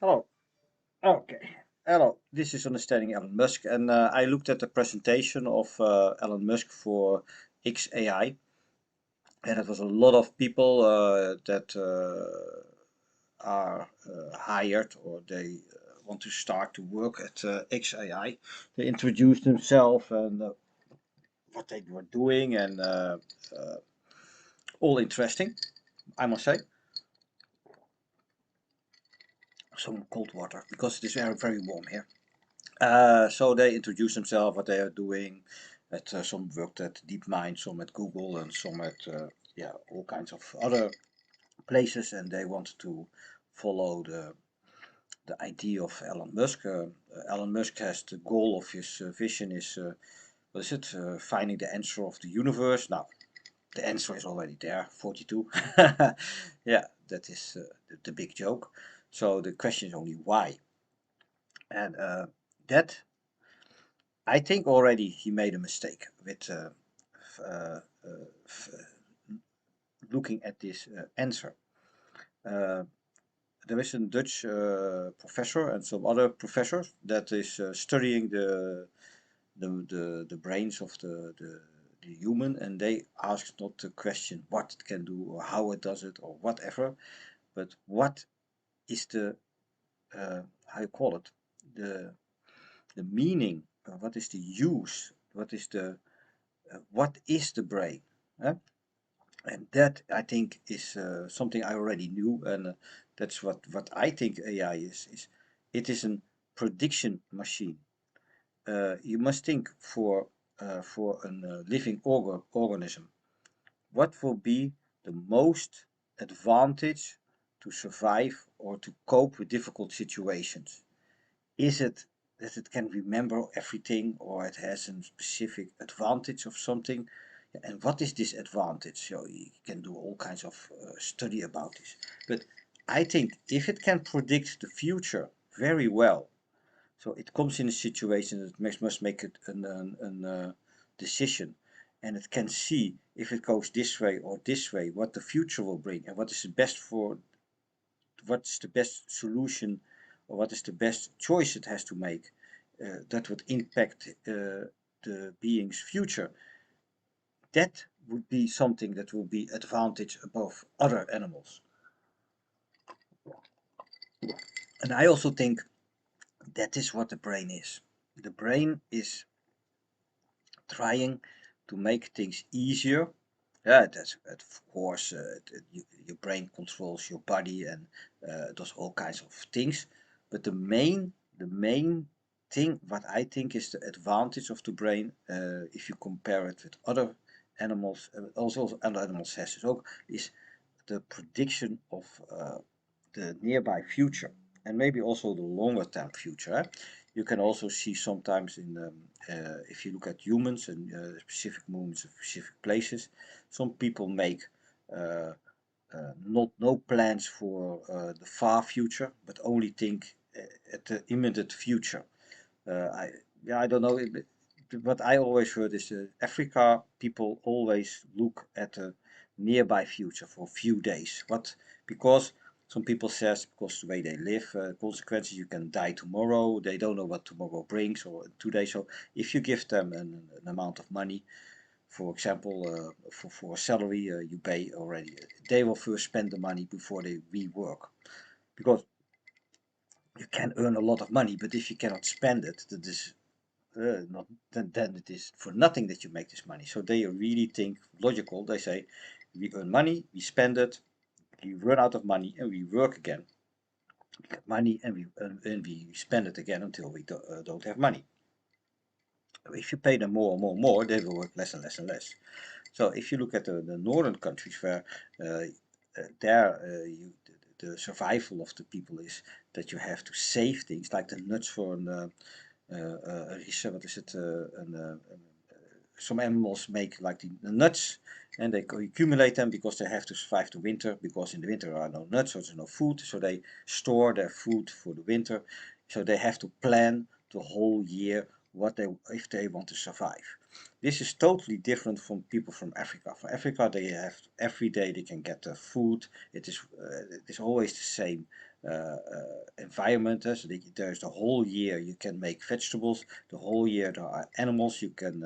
Hello. Okay. Hello. This is Understanding Elon Musk, and I looked at the presentation of Elon Musk for XAI, and it was a lot of people that are hired or they want to start to work at XAI. They introduced themselves and what they were doing, and uh, all interesting, I must say. Some cold water because it is very, very warm here. So they introduce themselves, what they are doing. At some worked at DeepMind, some at Google, and some at yeah, all kinds of other places. And they want to follow the idea of Elon Musk. Elon Musk has the goal of his vision is what is it? Finding the answer of the universe. Now the answer is already there, 42. Yeah, that is the big joke. So the question is only why, and that I think already he made a mistake with uh, looking at this answer. Uh, there is a Dutch professor and some other professors that is studying the brains of the human, and they ask not the question what it can do or how it does it or whatever, but what is the how you call it, the the meaning, what is the use, what is the brain? Huh? And that I think is something I already knew, and that's what I think AI is. It is a prediction machine. You must think for a living organism, what will be the most advantage to survive or to cope with difficult situations? Is it that it can remember everything or it has a specific advantage of something? Yeah, and what is this advantage? So you can do all kinds of study about this. But I think if it can predict the future very well, so it comes in a situation that must make it an decision, and it can see if it goes this way or this way, what the future will bring, and what's the best solution or what is the best choice it has to make that would impact the being's future. That would be something that will be advantage above other animals. And I also think that is what the brain is. The brain is trying to make things easier. Yeah, that's of course your brain controls your body and does all kinds of things. But the main thing, what I think is the advantage of the brain, if you compare it with other animals, also other animals has this ook, is the prediction of the nearby future and maybe also the longer term future. You can also see sometimes if you look at humans and specific moments of specific places, some people make uh, not no plans for the far future, but only think at the immediate future. I Yeah, I don't know. What I always heard is Africa people always look at the nearby future for a few days. What because some people says because the way they live, consequences you can die tomorrow. They don't know what tomorrow brings or today. So if you give them an amount of money, for example, for a salary you pay already, they will first spend the money before they rework because you can earn a lot of money, but if you cannot spend it, that is not then it is for nothing that you make this money. So they really think logical. They say we earn money, we spend it, we run out of money, and we work again. We get money and we spend it again until we don't have money. If you pay them more and more and more, they will work less and less and less. So if you look at the northern countries where there the survival of the people is that you have to save things like the nuts for an what is it? Some animals make like the nuts and they accumulate them because they have to survive the winter, because in the winter there are no nuts, so there's no food, so they store their food for the winter. So they have to plan the whole year what they if they want to survive. This is totally different from people from Africa. From Africa, they have every day they can get the food. It is always the same environment. So there's the whole year you can make vegetables. The whole year there are animals you can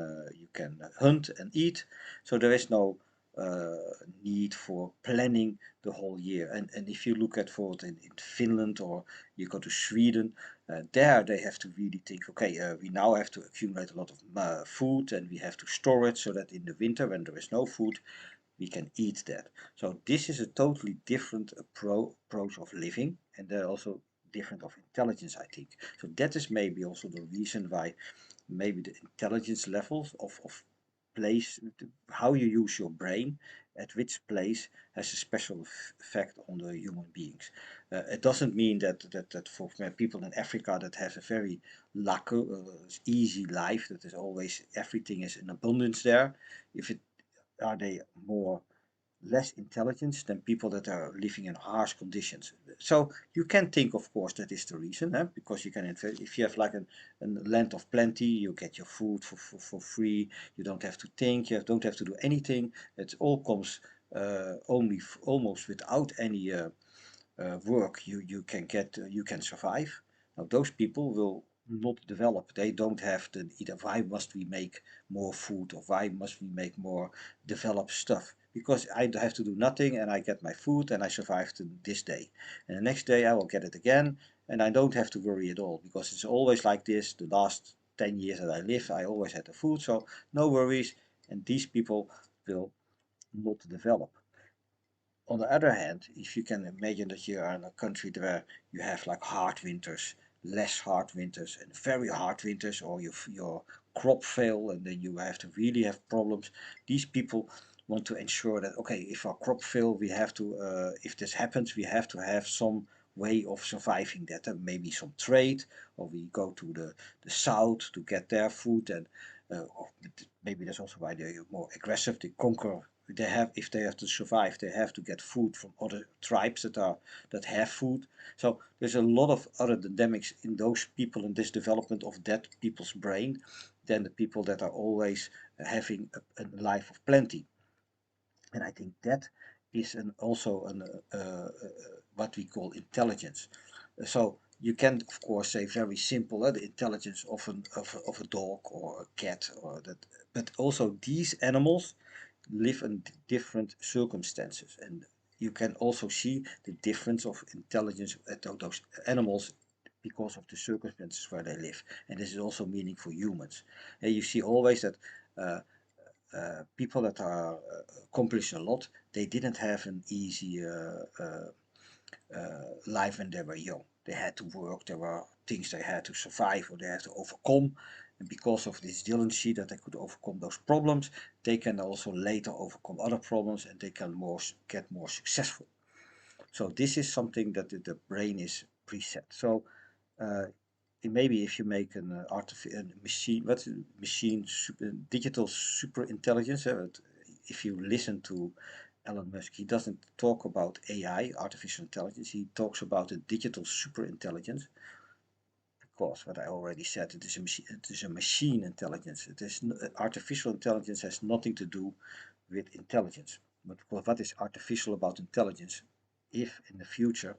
hunt and eat. So there is no need for planning the whole year. And if you look at for in Finland, or you go to Sweden, there they have to really think, okay, we now have to accumulate a lot of food, and we have to store it so that in the winter when there is no food, we can eat that. So this is a totally different approach of living, and they're also different of intelligence, I think. So that is maybe also the reason why maybe the intelligence levels of place, how you use your brain at which place has a special effect on the human beings. It doesn't mean that for people in Africa that have a very easy life, that is always everything is in abundance there. If it are they more less intelligence than people that are living in harsh conditions. So you can think, of course, that is the reason, because you can invest. If you have like a land of plenty, you get your food for free. You don't have to think. You don't have to do anything. It all comes only almost without any work. You can survive. Now those people will not develop. They don't have the either. Why must we make more food, or why must we make more develop stuff? Because I have to do nothing, and I get my food, and I survive to this day. And the next day I will get it again, and I don't have to worry at all, because it's always like this. The last 10 years that I lived, I always had the food, so no worries. And these people will not develop. On the other hand, if you can imagine that you are in a country where you have like hard winters, less hard winters, and very hard winters, or your crop fail, and then you have to really have problems. These people want to ensure that, okay, if our crop fail, we have to, if this happens, we have to have some way of surviving that. Maybe some trade, or we go to the south to get their food, and or maybe that's also why they're more aggressive. They conquer. They have, if they have to survive, they have to get food from other tribes that have food. So there's a lot of other dynamics in those people, in this development of that people's brain, than the people that are always having a life of plenty. And I think that is also what we call intelligence. So you can, of course, say very simple, the intelligence of a dog or a cat, or that, but also these animals live in different circumstances, and you can also see the difference of intelligence at those animals because of the circumstances where they live. And this is also meaning for humans. And you see always that uh, people that are accomplish a lot, they didn't have an easy life when they were young. They had to work, there were things they had to survive, or they had to overcome. And because of this diligence that they could overcome those problems, they can also later overcome other problems, and they can get more successful. So this is something that the brain is preset. So uh, maybe if you make an artificial machine, what's a machine, digital super intelligence, if you listen to Elon Musk, he doesn't talk about AI, artificial intelligence, he talks about a digital super intelligence, because what I already said, it is a machine intelligence. It is artificial intelligence has nothing to do with intelligence. But what is artificial about intelligence? If in the future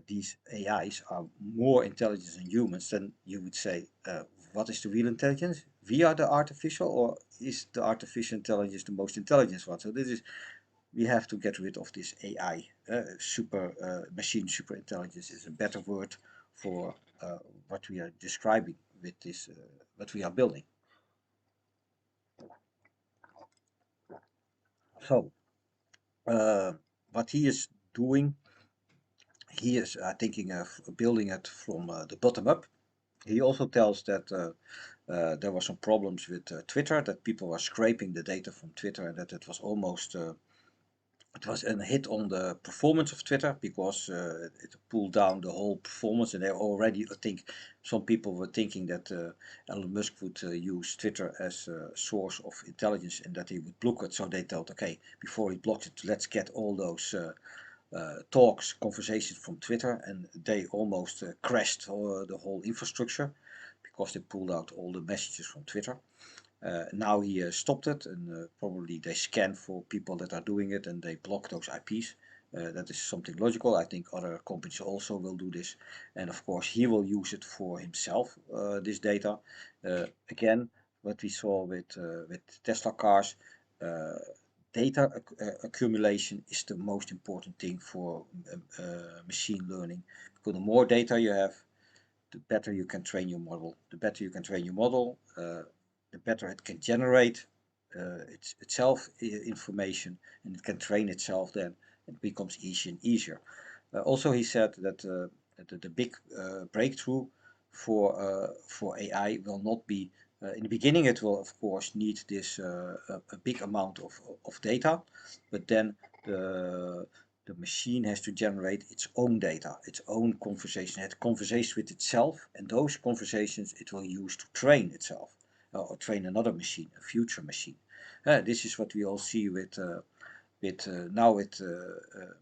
these AIs are more intelligent than humans, then you would say, what is the real intelligence? We are the artificial, or is the artificial intelligence the most intelligent one? So this is, we have to get rid of this AI. Machine super intelligence is a better word for what we are describing with this, what we are building. So what he is doing, he is thinking of building it from the bottom up. He also tells that there were some problems with Twitter, that people were scraping the data from Twitter, and that it was almost it was a hit on the performance of Twitter, because it pulled down the whole performance. And they already, I think, some people were thinking that Elon Musk would use Twitter as a source of intelligence, and that he would block it. So they thought, okay, before he blocks it, let's get all those talks, conversations from Twitter, and they almost crashed the whole infrastructure, because they pulled out all the messages from Twitter. Now he stopped it, and probably they scan for people that are doing it, and they block those IPs. That is something logical. I think other companies also will do this, and of course he will use it for himself, this data. Again, what we saw with Tesla cars, data accumulation is the most important thing for machine learning, because the more data you have, the better you can train your model. The better you can train your model, the better it can generate itself information, and it can train itself. Then it becomes easier and easier. Also, he said that the big breakthrough for AI will not be in the beginning. It will of course need this a big amount of data, but then the the machine has to generate its own data, its own conversation. It conversates with itself, and those conversations it will use to train itself, or train another machine, a future machine. This is what we all see with now with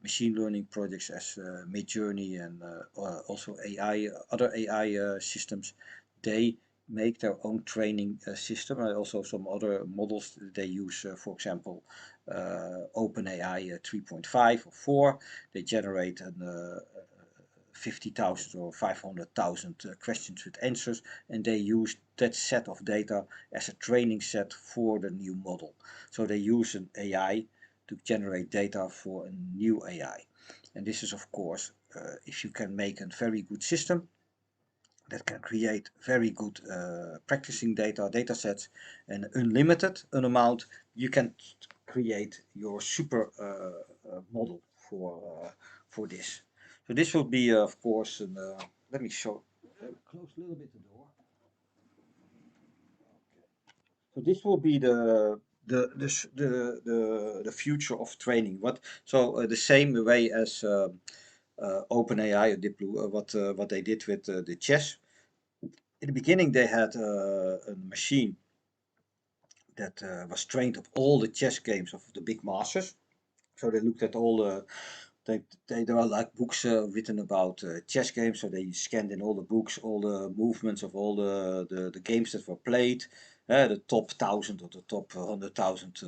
machine learning projects as Midjourney and also AI, other AI systems. They make their own training system, and also some other models they use. For example, OpenAI 3.5 or 4. They generate an 50,000 or 500,000 questions with answers, and they use that set of data as a training set for the new model. So they use an AI to generate data for a new AI. And this is of course, if you can make a very good system that can create very good practicing data sets and unlimited an amount, you can create your super model for this. So this will be of course an, let me show, close a little bit the door. So this will be the future of training. What so the same way as OpenAI did what they did with the chess. In the beginning, they had a machine that was trained of all the chess games of the big masters. So they looked at all the there are like books written about chess games, so they scanned in all the books, all the movements of all the games that were played, the top 1,000 or the top 100,000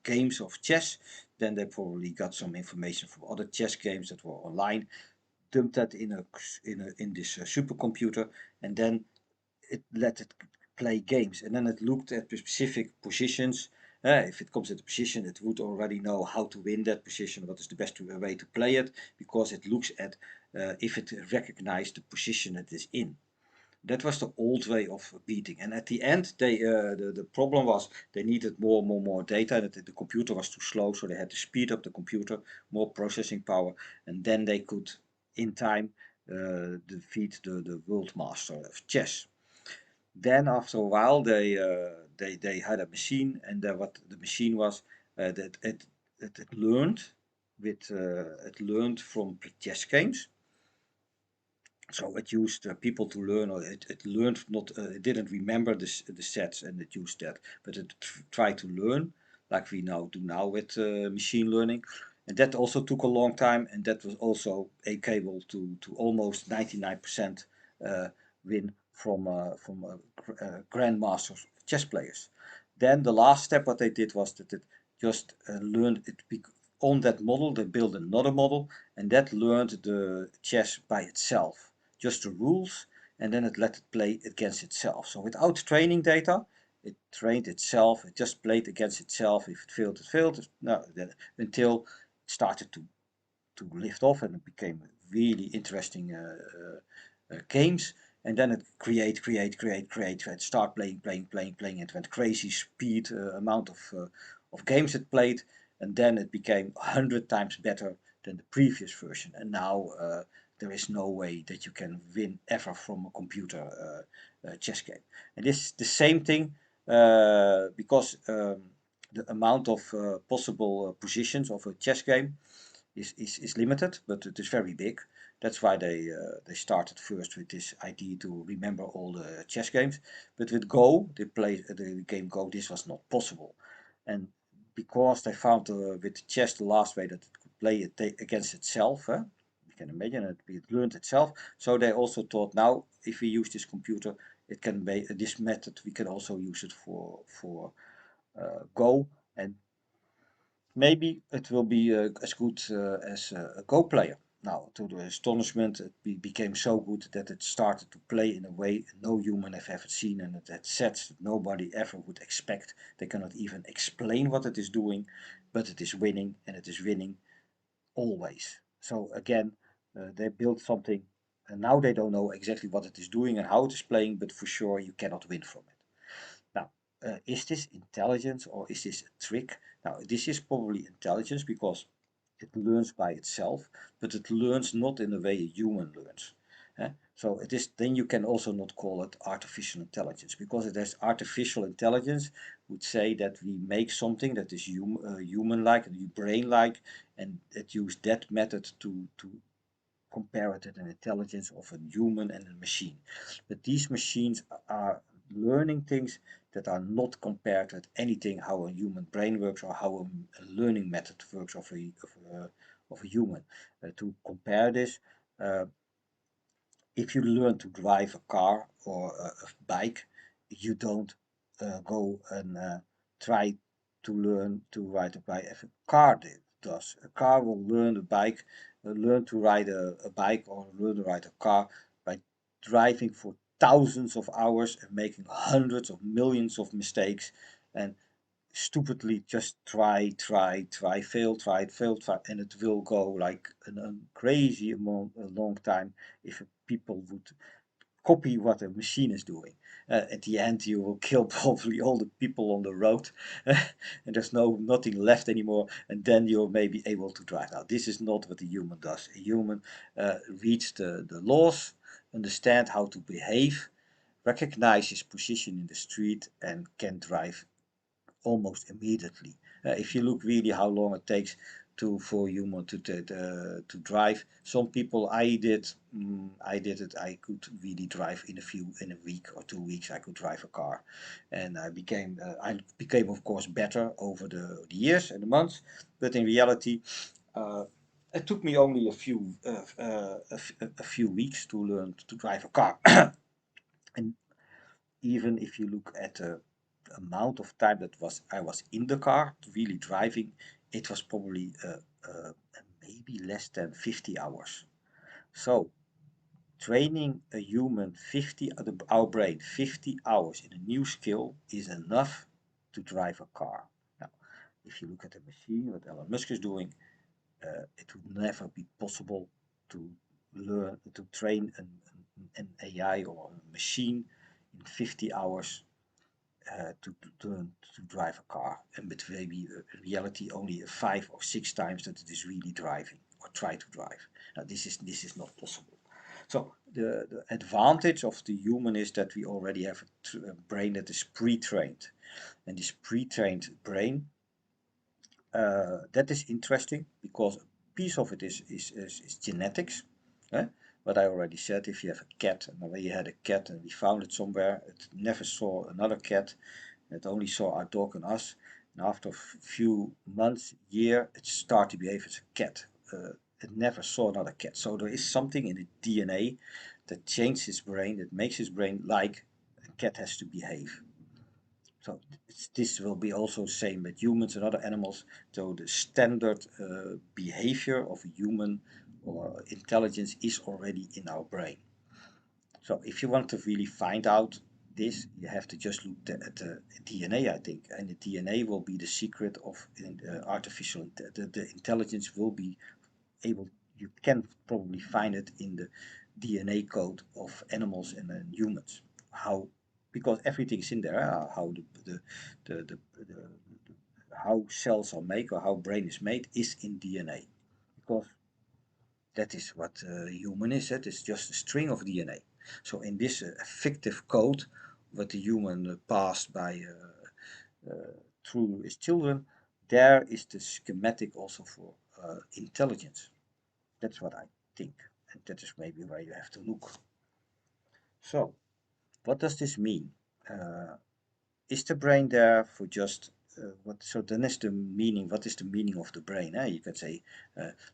games of chess. Then they probably got some information from other chess games that were online, dumped that in this supercomputer, and then it let it play games, and then it looked at the specific positions. If it comes at a position, it would already know how to win that position, what is the best way to play it, because it looks at if it recognized the position it is in. That was the old way of beating, and at the end, the problem was they needed more data. That the computer was too slow, so they had to speed up the computer, more processing power, and then they could, in time, defeat the world master of chess. Then after a while they had a machine, and what the machine was, that it learned it learned from chess games. So it used people to learn, or it learned not, it didn't remember the sets, and it used that, but it tried to learn like we now do now with machine learning, and that also took a long time, and that was also capable to almost 99% win from grandmasters chess players. Then the last step what they did was that it just learned it on that model. They built another model, and that learned the chess by itself, just the rules, and then it let it play against itself. So without training data, it trained itself. It just played against itself. If it failed, it failed. No, until it started to lift off, and it became really interesting games. And then it create, and start playing. It went crazy speed, amount of games it played, and then it became 100 times better than the previous version. And now there is no way that you can win ever from a computer chess game. And this is the same thing, because the amount of possible positions of a chess game is limited, but it is very big. That's why they started first with this idea to remember all the chess games. But with Go, the game Go, this was not possible, and because they found with chess the last way that it could play it against itself. You can imagine it learned itself. So they also thought, now if we use this computer, it can be this method. We can also use it for Go, and maybe it will be as good as a Go player. Now, to the astonishment, it became so good that it started to play in a way no human have ever seen, and it had sets that nobody ever would expect. They cannot even explain what it is doing, but it is winning, and it is winning always. So again, they built something, and now they don't know exactly what it is doing and how it is playing, but for sure you cannot win from it. Now, is this intelligence or is this a trick? Now, this is probably intelligence because it learns by itself, but it learns not in the way a human learns. So it is, then you can also not call it artificial intelligence, because it has artificial intelligence would say that we make something that is human-like, brain-like, and that use that method to compare it to the intelligence of a human and a machine. But these machines are learning things that are not compared with anything how a human brain works or how a learning method works of a human. To compare this, uh, if you learn to drive a car or a bike, you don't go and try to learn to ride a bike as a car does. A car will learn a bike, learn to ride a bike or learn to ride a car by driving for thousands of hours and making hundreds of millions of mistakes and stupidly just fail, and it will go like a crazy amount, a long time if people would copy what a machine is doing. At the end, you will kill probably all the people on the road, and there's nothing left anymore. And then you're maybe able to drive. Now, this is not what a human does. A human reads the laws, understand how to behave, recognize his position in the street, and can drive almost immediately. If you look really how long it takes for human to drive, some people I did it. I could really drive in a week or 2 weeks. I could drive a car, and I became of course better over the years and the months. But in reality, uh, it took me only a few weeks to learn to drive a car. And even if you look at the amount of time that was I was in the car really driving, it was probably maybe less than 50 hours. So training a human our brain 50 hours in a new skill is enough to drive a car. Now, if you look at a machine, what Elon Musk is doing, it would never be possible to train an AI or a machine in 50 hours to drive a car, and but maybe in reality only 5 or 6 times that it is really driving or try to drive. Now this is not possible. So the advantage of the human is that we already have a brain that is pre-trained, and this pre-trained brain, that is interesting because a piece of it is genetics. eh? But I already said, if you have a cat, and we had a cat and we found it somewhere, it never saw another cat, it only saw our dog and us, and after a few months, year, it started to behave as a cat. It never saw another cat. So there is something in the DNA that changes his brain, that makes his brain like a cat has to behave. So this will be also same with humans and other animals. So the standard behavior of a human or intelligence is already in our brain. So if you want to really find out this, you have to just look at the DNA, I think, and the DNA will be the secret of artificial. The intelligence will be able. You can probably find it in the DNA code of animals and humans. How? Because everything's in there. How the how cells are made or how brain is made is in DNA. Because that is what human is. It is just a string of DNA. So in this fictive code, what the human passed by through his children, there is the schematic also for intelligence. That's what I think, and that is maybe where you have to look. So, what does this mean? Uh, is the brain there for just what? So then is the meaning. What is the meaning of the brain? You can say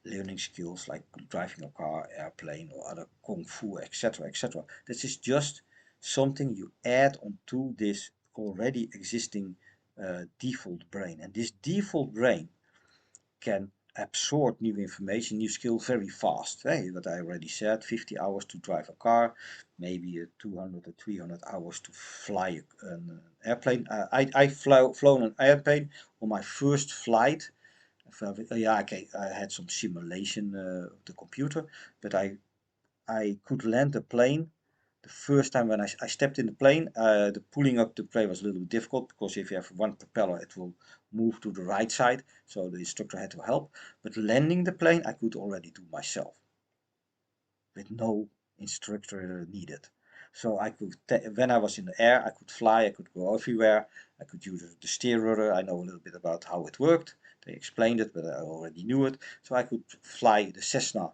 learning skills like driving a car, airplane, or other kung fu, etc., etc. This is just something you add onto this already existing default brain, and this default brain can absorb new information, new skill very fast. What I already said, 50 hours to drive a car, maybe 200 or 300 hours to fly an airplane. I flown an airplane on my first flight. Yeah, okay, I had some simulation of the computer, but I could land the plane the first time when I stepped in the plane. The pulling up the plane was a little bit difficult because if you have one propeller, it will move to the right side. So the instructor had to help. But landing the plane, I could already do myself with no instructor needed. So I could, when I was in the air, I could fly, I could go everywhere. I could use the steer rudder. I know a little bit about how it worked. They explained it, but I already knew it. So I could fly the Cessna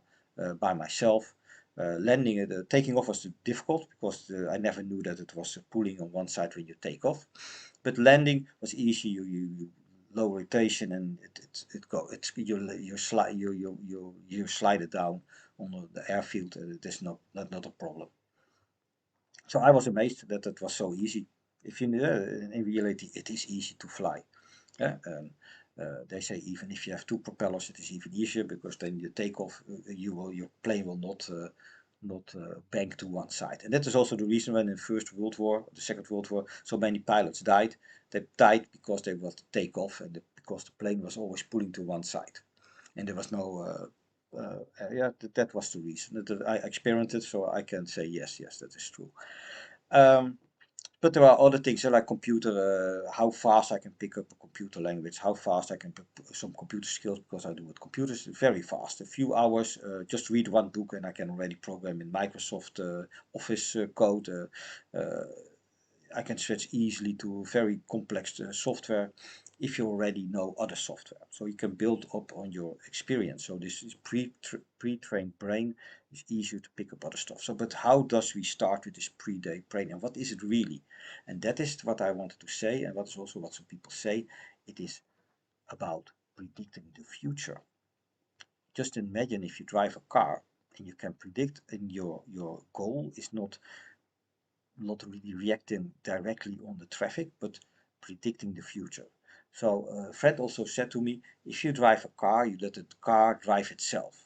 by myself. Landing it, taking off was difficult because I never knew that it was pulling on one side when you take off. But landing was easy. You low rotation and you slide it down on the airfield. It is not a problem. So I was amazed that it was so easy. If you in reality, it is easy to fly. Yeah, they say even if you have two propellers, it is even easier because then you take off, your plane will not bank to one side. And that is also the reason when in the First World War, the Second World War, so many pilots died. They died because they wanted to take off and because the plane was always pulling to one side, and there was no. Yeah, that was the reason. I experienced it, so I can say yes, that is true. Um, but there are other things like computer, how fast I can pick up a computer language, how fast I can pick some computer skills because I do with computers very fast. A few hours, just read one book and I can already program in Microsoft Office code. I can switch easily to very complex software if you already know other software. So you can build up on your experience. So this is pre-trained brain is easier to pick up other stuff. So, but how does we start with this pre-trained brain and what is it really? And that is what I wanted to say, and what is also what some people say. It is about predicting the future. Just imagine if you drive a car and you can predict, and your goal is not really reacting directly on the traffic, but predicting the future. So a friend also said to me, if you drive a car, you let the car drive itself.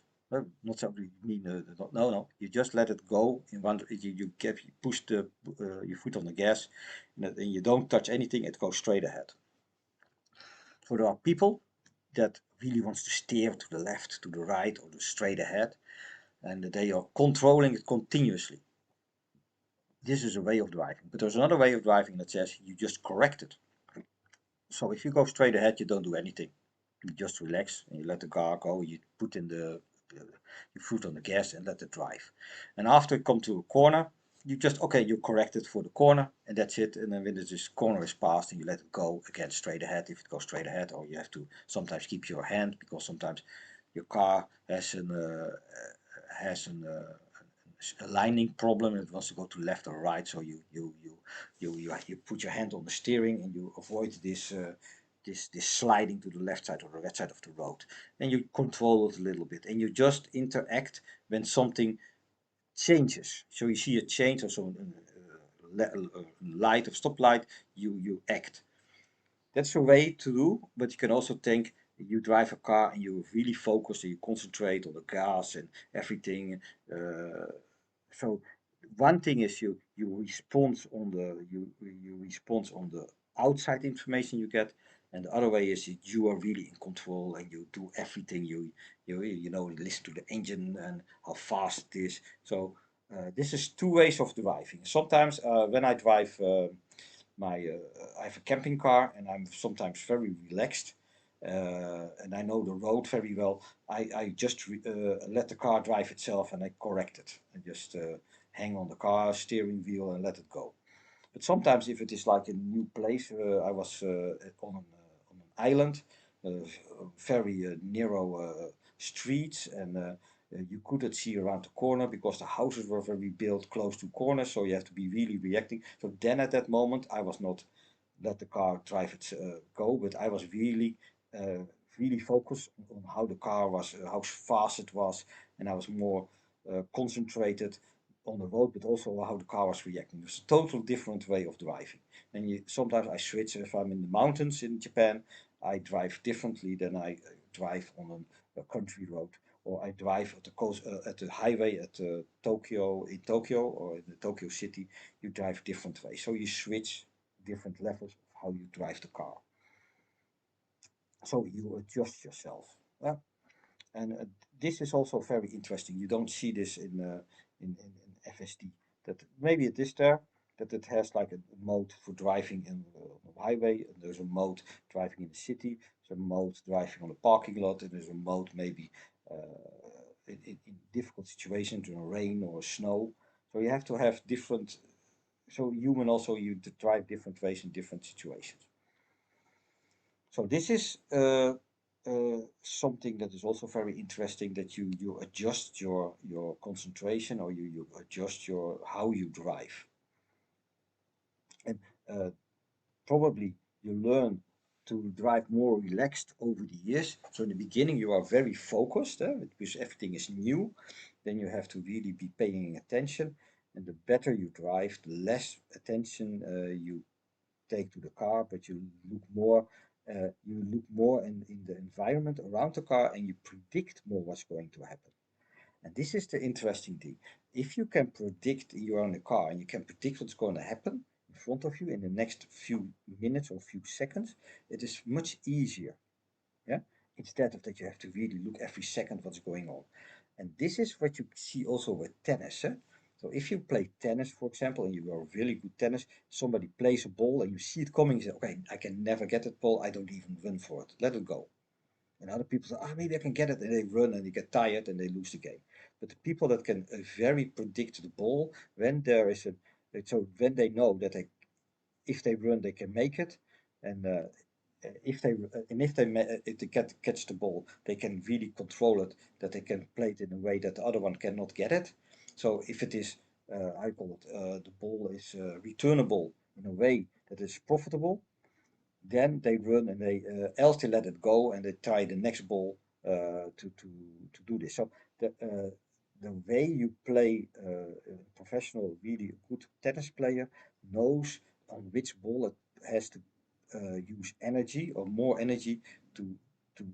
Not something you mean, no, you just let it go in one, you push your foot on the gas and you don't touch anything, it goes straight ahead. So there are people that really wants to steer to the left, to the right, or straight ahead, and they are controlling it continuously. This is a way of driving. But there's another way of driving that says you just correct it. So if you go straight ahead, you don't do anything. You just relax and you let the car go. You put in your foot on the gas and let it drive. And after you come to a corner, you just, okay, you correct it for the corner and that's it. And then when this corner is passed and you let it go again straight ahead, if it goes straight ahead, or you have to sometimes keep your hand because sometimes your car has a lining problem and it wants to go to left or right, so you put your hand on the steering and you avoid this sliding to the left side or the right side of the road. Then you control it a little bit and you just interact when something changes. So you see a change or some light or stop light, you act. That's a way to do, but you can also think you drive a car and you really focus and you concentrate on the gas and everything. So one thing is you respond on you respond on the outside information you get, and the other way is that you are really in control and you do everything. You know, listen to the engine and how fast it is. So this is two ways of driving. Sometimes when I drive I have a camping car and I'm sometimes very relaxed and I know the road very well. I just let the car drive itself and I correct it. I just hang on the car steering wheel and let it go. But sometimes if it is like a new place, I was on an island, very narrow streets, and you couldn't see around the corner because the houses were very built close to corners, so you have to be really reacting. So then at that moment, I was not let the car drive it go, but I was uh, really focused on how the car was, how fast it was, and I was more concentrated on the road, but also how the car was reacting. It's a total different way of driving. And sometimes I switch if I'm in the mountains in Japan. I drive differently than I drive on a country road, or I drive at the coast, at the highway at Tokyo, in Tokyo or in the Tokyo city. You drive different ways, so you switch different levels of how you drive the car. So you adjust yourself. And this is also very interesting. You don't see this in FSD. That maybe it is there, that it has like a mode for driving in on the highway, and there's a mode driving in the city, there's a mode driving on a parking lot, and there's a mode maybe in difficult situations, in rain or snow. So you have to have different. So human also you drive different ways in different situations. So this is something that is also very interesting, that you adjust your concentration, or you adjust your how you drive. And uh, probably you learn to drive more relaxed over the years. So in the beginning you are very focused, because everything is new. Then you have to really be paying attention. And the better you drive, the less attention you take to the car, but you look more in the environment around the car, and you predict more what's going to happen. And this is the interesting thing. If you can predict, you're in a car and you can predict what's going to happen in front of you in the next few minutes or few seconds, it is much easier. Yeah, instead of that you have to really look every second what's going on. And this is what you see also with tennis. So if you play tennis, for example, and you are really good tennis, somebody plays a ball and you see it coming, you say, okay, I can never get that ball, I don't even run for it, let it go. And other people say, ah, maybe I can get it, and they run and they get tired and they lose the game. But the people that can very predict the ball, when there is a, so when they know that if they run, they can make it, and if they catch the ball, they can really control it. That they can play it in a way that the other one cannot get it. So if it is, I call it, the ball is returnable in a way that is profitable, then they run and they else they let it go and they try the next ball to do this. So the way you play a professional, really good tennis player knows on which ball it has to use energy or more energy to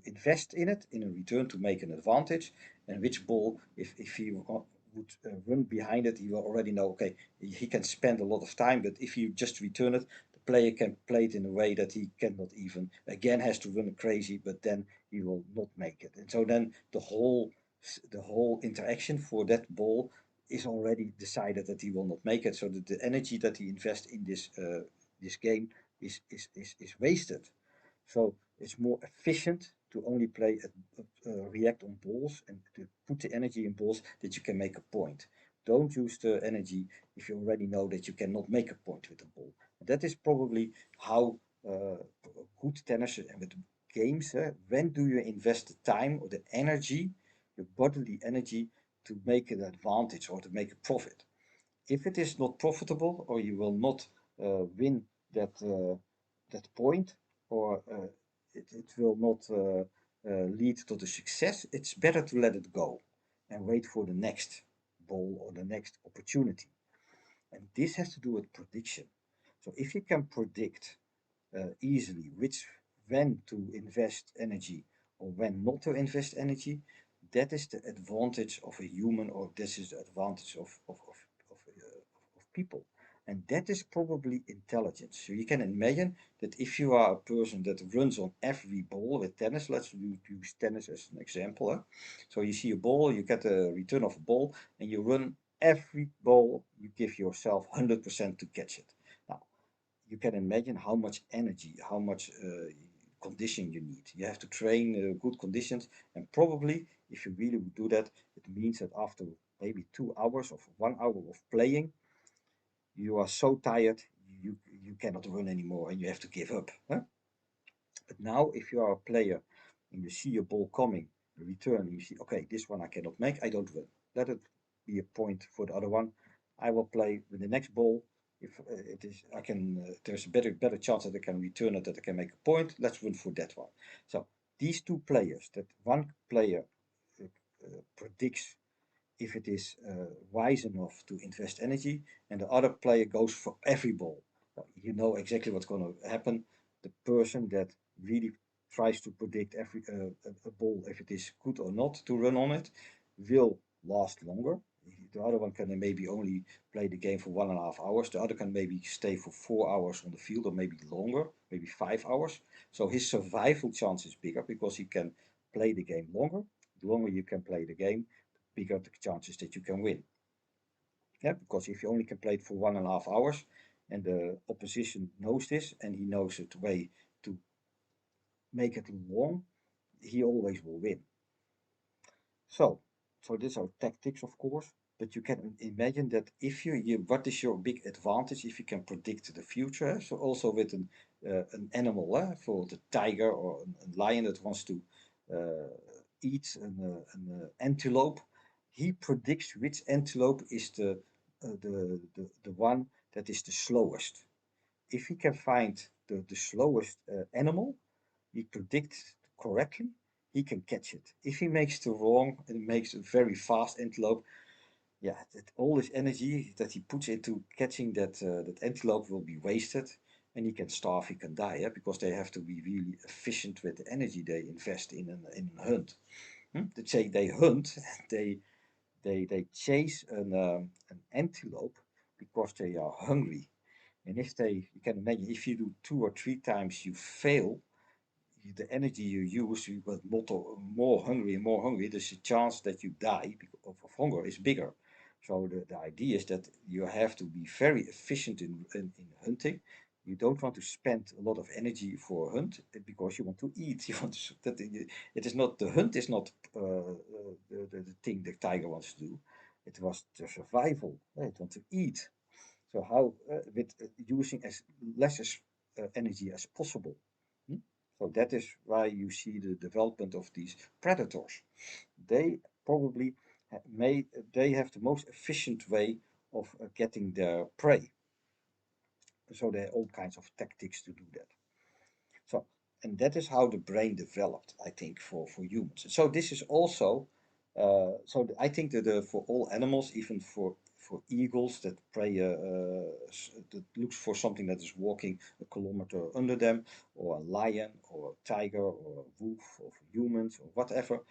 invest in it in a return to make an advantage, and which ball, if he would run behind it, he will already know, okay, he can spend a lot of time, but if you just return it, the player can play it in a way that he cannot even, again, has to run crazy, but then he will not make it. And so then the whole interaction for that ball is already decided that he will not make it, so that the energy that he invests in this game is wasted. So it's more efficient to only play react on balls, and to put the energy in balls that you can make a point. Don't use the energy if you already know that you cannot make a point with the ball. That is probably how good tennis and with games, when do you invest the time or the energy, your bodily energy, to make an advantage or to make a profit. If it is not profitable, or you will not win that point, or it will not lead to the success, it's better to let it go and wait for the next ball or the next opportunity. And this has to do with prediction. So if you can predict easily when to invest energy or when not to invest energy, that is the advantage of a human, or this is the advantage of people. And that is probably intelligence. So you can imagine that if you are a person that runs on every ball with tennis, let's use tennis as an example. So you see a ball, you get a return of a ball, and you run every ball, you give yourself 100% to catch it. Now, you can imagine how much energy, how much condition you need. You have to train good conditions, and probably if you really would do that, it means that after maybe 2 hours of 1 hour of playing, you are so tired you cannot run anymore and you have to give up. Huh? But now, if you are a player and you see a ball coming, a return, and you see, okay, this one I cannot make, I don't run. Let it be a point for the other one. I will play with the next ball. If it is, I can. There's a better chance that I can return it, that I can make a point. Let's run for that one. So these two players, that one player predicts if it is wise enough to invest energy, and the other player goes for every ball. You know exactly what's going to happen. The person that really tries to predict a ball if it is good or not to run on it, will last longer. The other one can maybe only play the game for 1.5 hours. The other can maybe stay for 4 hours on the field or maybe longer, maybe 5 hours. So his survival chance is bigger because he can play the game longer. The longer you can play the game, the bigger the chances that you can win. Yeah, because if you only can play it for 1.5 hours and the opposition knows this and he knows a way to make it long, he always will win. So, so these are tactics, of course, but you can imagine that if what is your big advantage if you can predict the future? So also with an animal, for the tiger or a lion that wants to eat an antelope, he predicts which antelope is the one that is the slowest. If he can find the slowest animal, he predicts correctly, he can catch it. If he makes the wrong and makes a very fast antelope, yeah, all his energy that he puts into catching that antelope will be wasted, and he can starve, he can die, yeah, because they have to be really efficient with the energy they invest in a hunt. Let's say they hunt, they they chase an antelope because they are hungry. And if you can imagine, if you do 2 or 3 times, you fail, the energy you use, you get more hungry, there's a chance that you die because of hunger is bigger. So the idea is that you have to be very efficient in hunting. You don't want to spend a lot of energy for a hunt because you want to eat. You want to, it is not the hunt is not the thing the tiger wants to do. It was the survival. It wants to eat. So how with using as less as, energy as possible. Hmm? So that is why you see the development of these predators. They probably they have the most efficient way of getting their prey. So there are all kinds of tactics to do that. So, and that is how the brain developed, I think, for humans. So this is also, I think that for all animals, even for eagles that prey, that looks for something that is walking a kilometer under them, or a lion, or a tiger, or a wolf, or for humans, or whatever,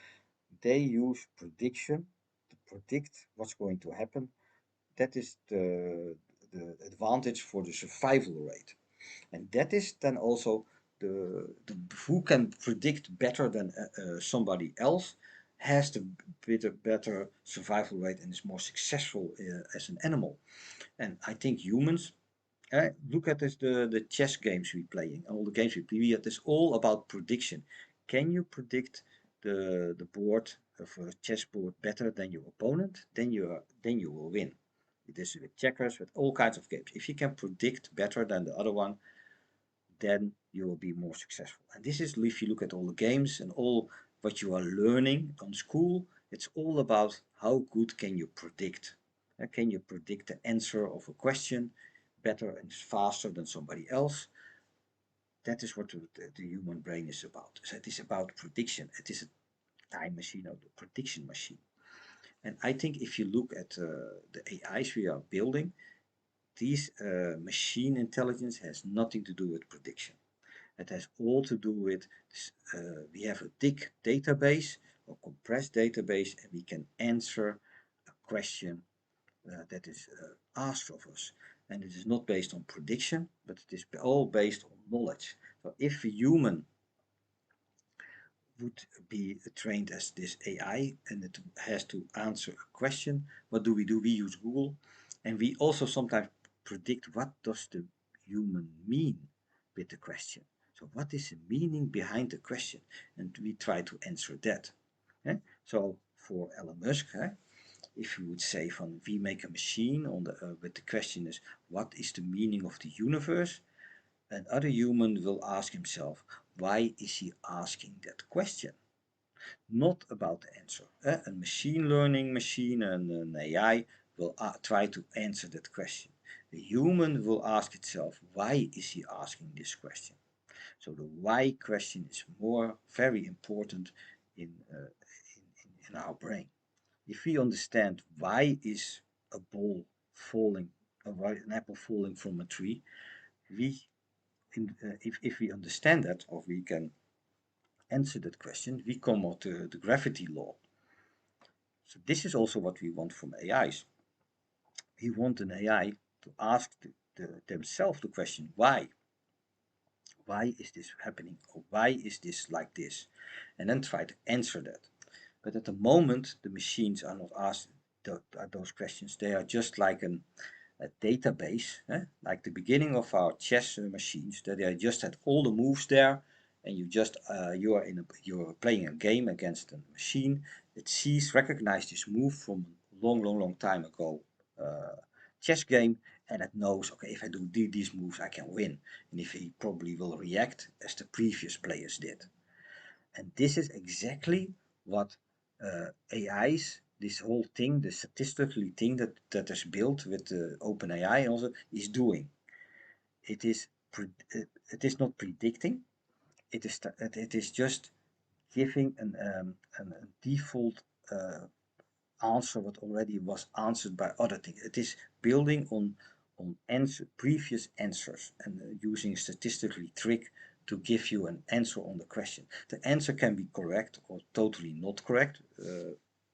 they use prediction to predict what's going to happen. That is the advantage for the survival rate. And that is then also the who can predict better than somebody else has the better survival rate and is more successful as an animal. And I think humans, look at this, the chess games we playing, all the games we play, it is all about prediction. Can you predict the board of a chessboard better than your opponent? Then you will win. It is with checkers, with all kinds of games. If you can predict better than the other one, then you will be more successful. And this is, if you look at all the games and all what you are learning on school, it's all about how good can you predict. Can you predict the answer of a question better and faster than somebody else? That is what the human brain is about. So it is about prediction. It is a time machine or the prediction machine. And I think if you look at the AIs we are building, these machine intelligence has nothing to do with prediction. It has all to do with we have a big database or compressed database, and we can answer a question that is asked of us. And it is not based on prediction, but it is all based on knowledge. So if a human would be trained as this AI and it has to answer a question, what do? We use Google, and we also sometimes predict what does the human mean with the question. So what is the meaning behind the question? And we try to answer that. So for Elon Musk, if you would say from we make a machine on but the question is what is the meaning of the universe? Another human will ask himself, why is he asking that question? Not about the answer. A machine learning machine and an AI will try to answer that question. The human will ask itself, why is he asking this question? So the why question is very important in our brain. If we understand why is a ball falling, an apple falling from a tree, if we understand that, or we can answer that question, we come out to the gravity law. So this is also what we want from AIs. We want an AI to ask themselves the question, why? Why is this happening? Or why is this like this? And then try to answer that. But at the moment, the machines are not asked those questions. They are just like a database, like the beginning of our chess machines, that they just had all the moves there, and you're playing a game against a machine that recognizes this move from a long time ago chess game, and it knows, okay, if I do these moves, I can win, and if he probably will react as the previous players did. And this is exactly what AIs, this whole thing, the statistically thing that is built with the OpenAI also is doing. It is it is not predicting. It is just giving a default answer what already was answered by other things. It is building on previous answers and using statistically trick to give you an answer on the question. The answer can be correct or totally not correct,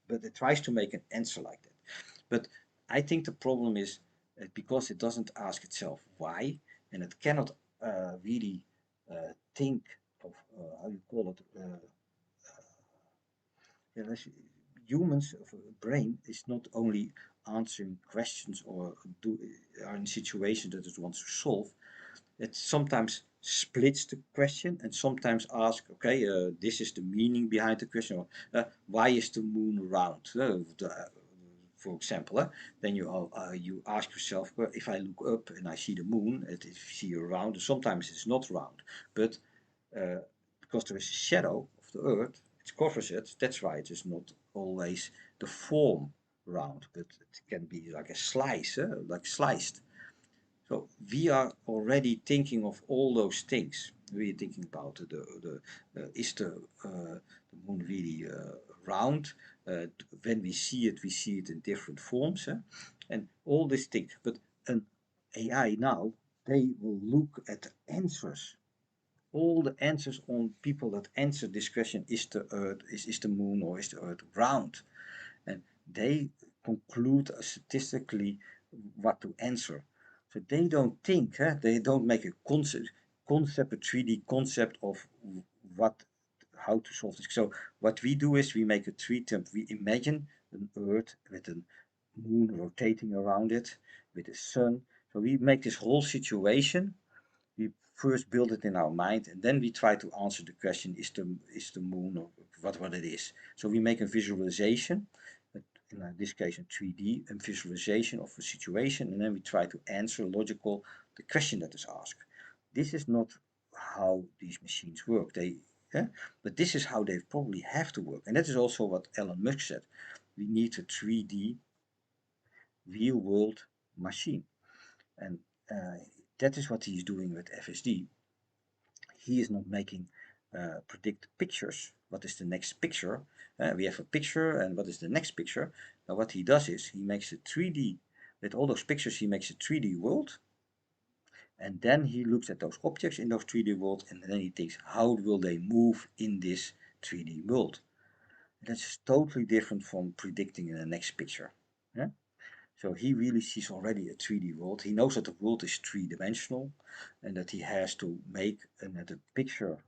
but it tries to make an answer like that. But I think the problem is because it doesn't ask itself why, and it cannot really think of how you call it. Yeah, humans of a brain is not only answering questions or are in situations that it wants to solve. It sometimes splits the question and sometimes asks, okay, this is the meaning behind the question. Or, why is the moon round? For example, then you ask yourself, well, if I look up and I see the moon, it is see round. Sometimes it's not round, but uh, because there is a shadow of the Earth, it covers it. That's why it is not always the form round, but it can be like a slice, like sliced. So we are already thinking of all those things. We are thinking about is the moon really round? When we see it in different forms, and all these things. But an AI now, they will look at the answers, all the answers on people that answer this question: is the Earth, is the moon, or is the Earth round? And they conclude statistically what to answer. So they don't think, they don't make a a 3D concept of what, how to solve this. So what we do is we make a 3D, we imagine an Earth with a moon rotating around it, with the sun. So we make this whole situation, we first build it in our mind, and then we try to answer the question: is the moon, or what it is? So we make a visualization, in this case in 3D, a visualization of a situation, and then we try to answer logical the question that is asked. This is not how these machines work. But this is how they probably have to work, and that is also what Elon Musk said. We need a 3D real world machine, and uh, that is what he's doing with FSD. He is not making predict pictures. What is the next picture? We have a picture, and what is the next picture? Now, what he does is he makes a 3D, with all those pictures, he makes a 3D world, and then he looks at those objects in those 3D worlds, and then he thinks, how will they move in this 3D world? And that's totally different from predicting in the next picture. Yeah? So he really sees already a 3D world. He knows that the world is three-dimensional and that he has to make a picture.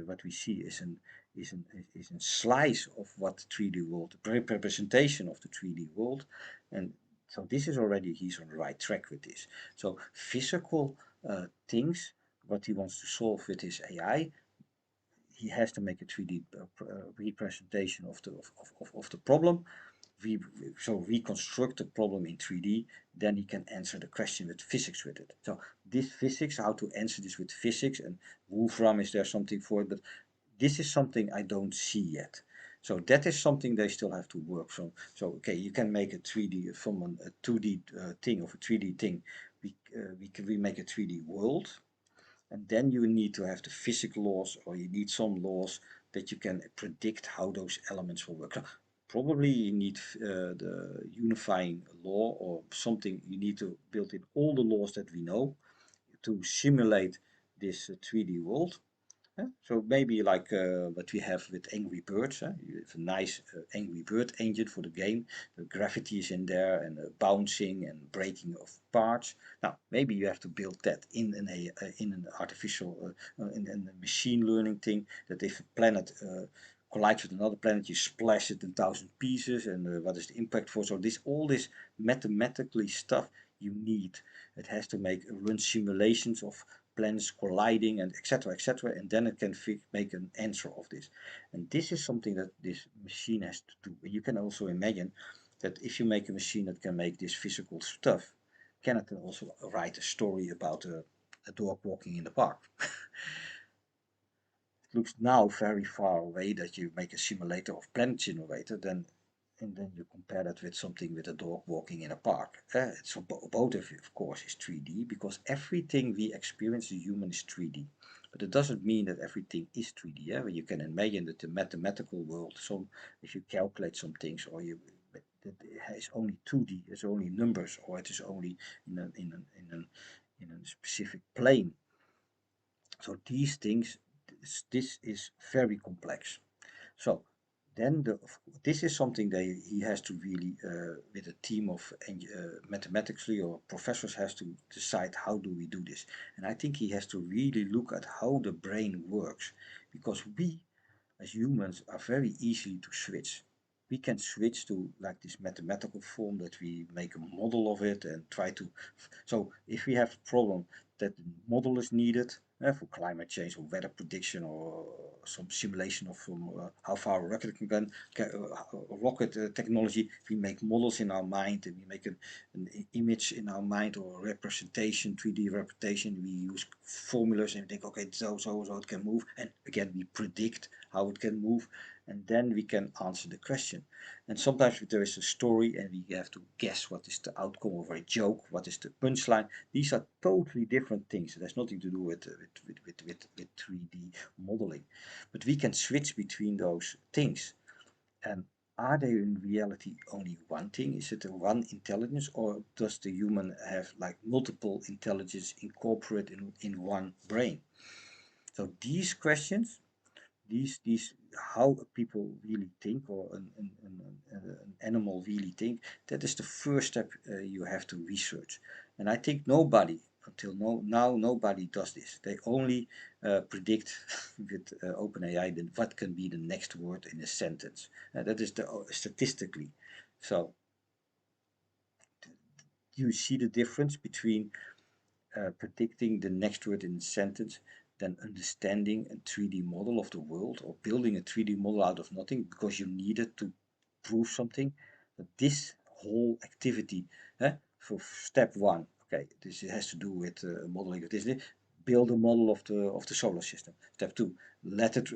What we see is a slice of what the 3D world, the representation of the 3D world. And so this is already, he's on the right track with this. So physical things, what he wants to solve with his AI, he has to make a 3D representation of the problem. So reconstruct the problem in 3D, then he can answer the question with physics with it. So this physics, how to answer this with physics, and Wolfram, is there something for it? But this is something I don't see yet. So that is something they still have to work from. So okay, you can make a 3D from a 2D thing, of a 3D thing. We make a 3D world, and then you need to have the physics laws, or you need some laws that you can predict how those elements will work. So probably you need the unifying law or something. You need to build in all the laws that we know to simulate this 3D world. So maybe like what we have with Angry Birds. You have a nice Angry Bird engine for the game. The gravity is in there and bouncing and breaking of parts. Now maybe you have to build that in an artificial in a machine learning thing. That if a planet collides with another planet, you splash it in 1,000 pieces, and what is the impact for? So this all this mathematically stuff you need. It has to run simulations of planets colliding and etc., and then it can make an answer of this. And this is something that this machine has to do. You can also imagine that if you make a machine that can make this physical stuff, can it also write a story about a dog walking in the park? It looks now very far away that you make a simulator of planet simulator, then and then you compare that with something with a dog walking in a park. So both of course, is 3D because everything we experience, the human, is 3D. But it doesn't mean that everything is 3D. Yeah? You can imagine that the mathematical world, so if you calculate some things, or you that it is only 2D, it's only numbers, or it is only in a specific plane. So these things, this is very complex. So then this is something that he has to really, with a team of mathematically or professors, has to decide how do we do this. And I think he has to really look at how the brain works, because we as humans are very easy to switch. We can switch to like this mathematical form that we make a model of it and try to. So if we have a problem that the model is needed for climate change or weather prediction or some simulation of how far a rocket rocket technology, we make models in our mind and we make an image in our mind or a representation, 3D representation. We use formulas and we think, okay, so it can move, and again we predict how it can move, and then we can answer the question. And sometimes there is a story and we have to guess what is the outcome of a joke, what is the punchline. These are totally different things. It has nothing to do with 3D modeling. But we can switch between those things. And are they in reality only one thing? Is it a one intelligence, or does the human have like multiple intelligence incorporated in one brain? So these questions, these how people really think, or an animal really think, that is the first step you have to research. And I think nobody until now nobody does this. They only predict with OpenAI what can be the next word in a sentence. That is the statistically. So you see the difference between predicting the next word in a sentence than understanding a 3D model of the world, or building a 3D model out of nothing because you needed to prove something. But this whole activity, for step one, okay, this has to do with modeling of this. Build a model of the solar system. Step two, let it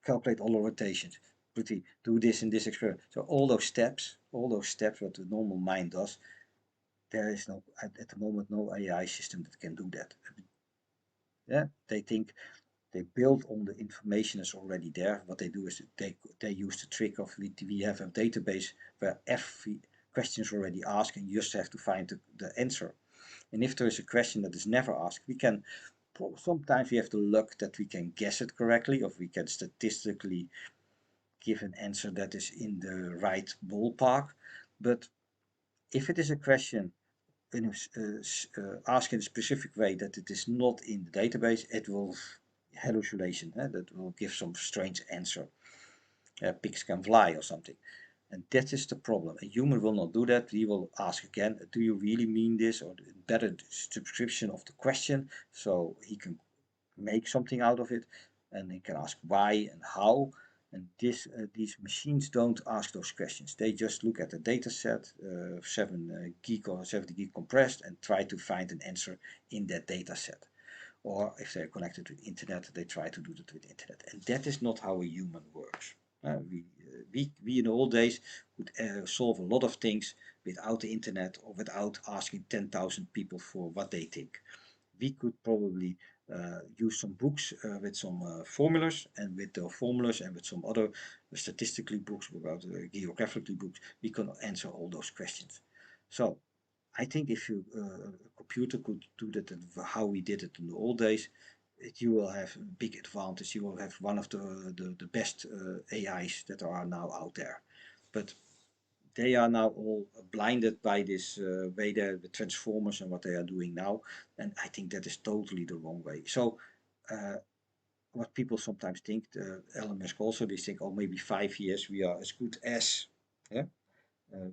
calculate all the rotations. Do this and this experiment. So all those steps, what the normal mind does, there is no at the moment no AI system that can do that. Yeah, they think they build on the information that's already there. What they do is they use the trick of we have a database where every question is already asked and you just have to find the answer. And if there is a question that is never asked, we can sometimes we have the luck that we can guess it correctly, or we can statistically give an answer that is in the right ballpark. But if it is a question ask in a specific way that it is not in the database, it will hallucination, that will give some strange answer. Pigs can fly or something. And that is the problem. A human will not do that. We will ask again, do you really mean this? Or better description of the question so he can make something out of it, and he can ask why and how. And these machines don't ask those questions. They just look at the data set, 7 gig or 70 gig compressed, and try to find an answer in that data set. Or if they're connected to the internet, they try to do that with the internet. And that is not how a human works. We in the old days could solve a lot of things without the internet or without asking 10,000 people for what they think. We could probably use some books with some formulas, and with the formulas and with some other statistically books, about geographically books, we can answer all those questions. So I think if you a computer could do that how we did it in the old days, you will have a big advantage. You will have one of the best AIs that are now out there. But they are now all blinded by this way the transformers and what they are doing now. And I think that is totally the wrong way. So what people sometimes think, Elon Musk also, they think, oh, maybe 5 years we are as good as, yeah,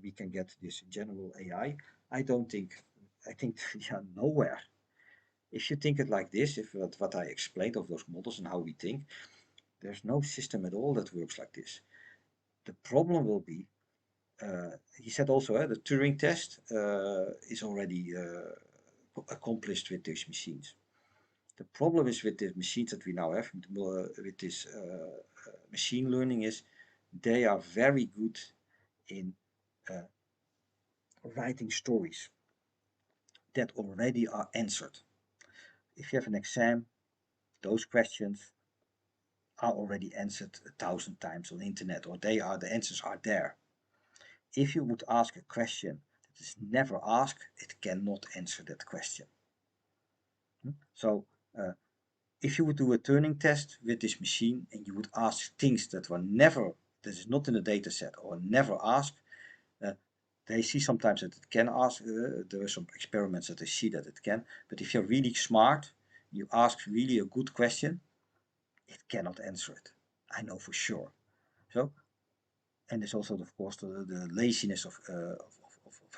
we can get this general AI. I don't think, I think we are nowhere. If you think it like this, if what I explained of those models and how we think, there's no system at all that works like this. The problem will be, he said also, the Turing test is already accomplished with these machines. The problem is with the machines that we now have, with this machine learning, is they are very good in uh, writing stories that already are answered. If you have an exam, those questions are already answered 1,000 times on the internet, or the answers are there. If you would ask a question that is never asked, it cannot answer that question. So if you would do a Turing test with this machine and you would ask things that is not in the data set or never asked, uh, they see sometimes that it can ask, there are some experiments that they see that it can, but if you're really smart, you ask really a good question, it cannot answer it. I know for sure. So, and there's also, of course, the laziness of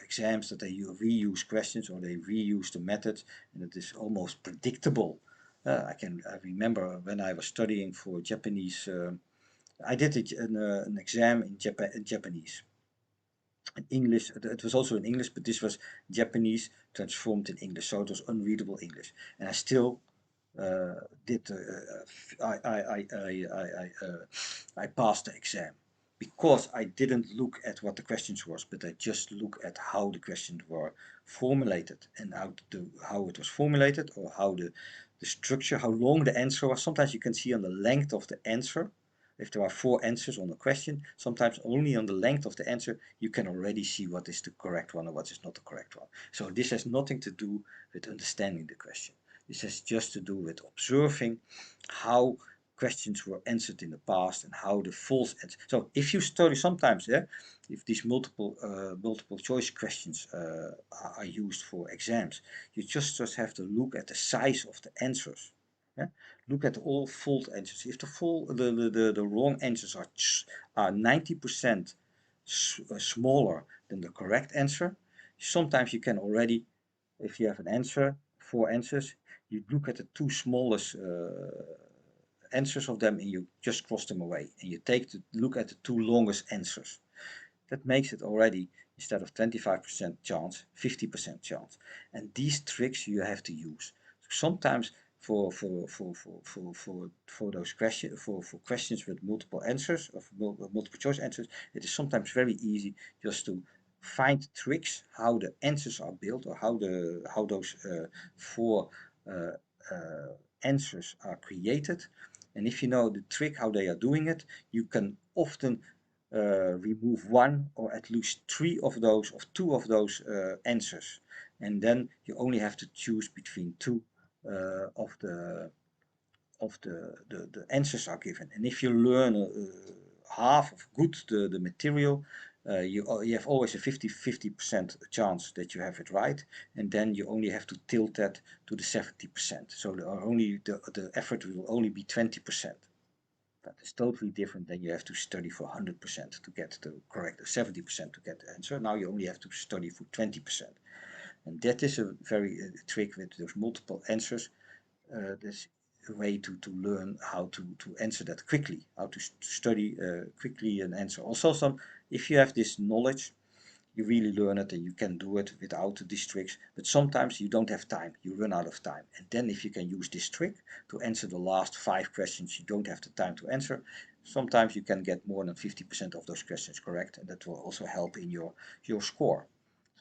exams, that they reuse questions or they reuse the methods, and it is almost predictable. I remember when I was studying for Japanese, I did an exam in Japanese. In English, it was also in English, but this was Japanese transformed in English, so it was unreadable English. And I still did I passed the exam because I didn't look at what the questions was, but I just look at how the questions were formulated and how it was formulated, or how the structure, how long the answer was. Sometimes you can see on the length of the answer. If there are 4 answers on a question, sometimes only on the length of the answer you can already see what is the correct one or what is not the correct one. So this has nothing to do with understanding the question. This has just to do with observing how questions were answered in the past and how the false answer. So if you study sometimes, if these multiple choice questions are used for exams, you just have to look at the size of the answers. Yeah? Look at all false answers. If the wrong answers are 90% smaller than the correct answer, sometimes you can already, if you have an answer, 4 answers, you look at the two smallest answers of them and you just cross them away, and you look at the two longest answers. That makes it already, instead of 25% chance, 50% chance. And these tricks you have to use. Sometimes for those questions, for questions with multiple answers, or multiple choice answers, it is sometimes very easy just to find tricks how the answers are built, or how those 4 uh, uh, answers are created. And if you know the trick how they are doing it, you can often remove one or at least 2 of those answers, and then you only have to choose between 2 of the answers are given. And if you learn half of good the material, you have always a 50% chance that you have it right, and then you only have to tilt that to the 70%. So the effort will only be 20%. That is totally different than you have to study for 100% to get the correct, or 70% to get the answer. Now you only have to study for 20%. And that is a very trick with those multiple answers. There's a way to learn how to answer that quickly, how to study quickly and answer. Also, if you have this knowledge, you really learn it and you can do it without these tricks. But sometimes you don't have time, you run out of time. And then if you can use this trick to answer the last 5 questions you don't have the time to answer, sometimes you can get more than 50% of those questions correct, and that will also help in your score.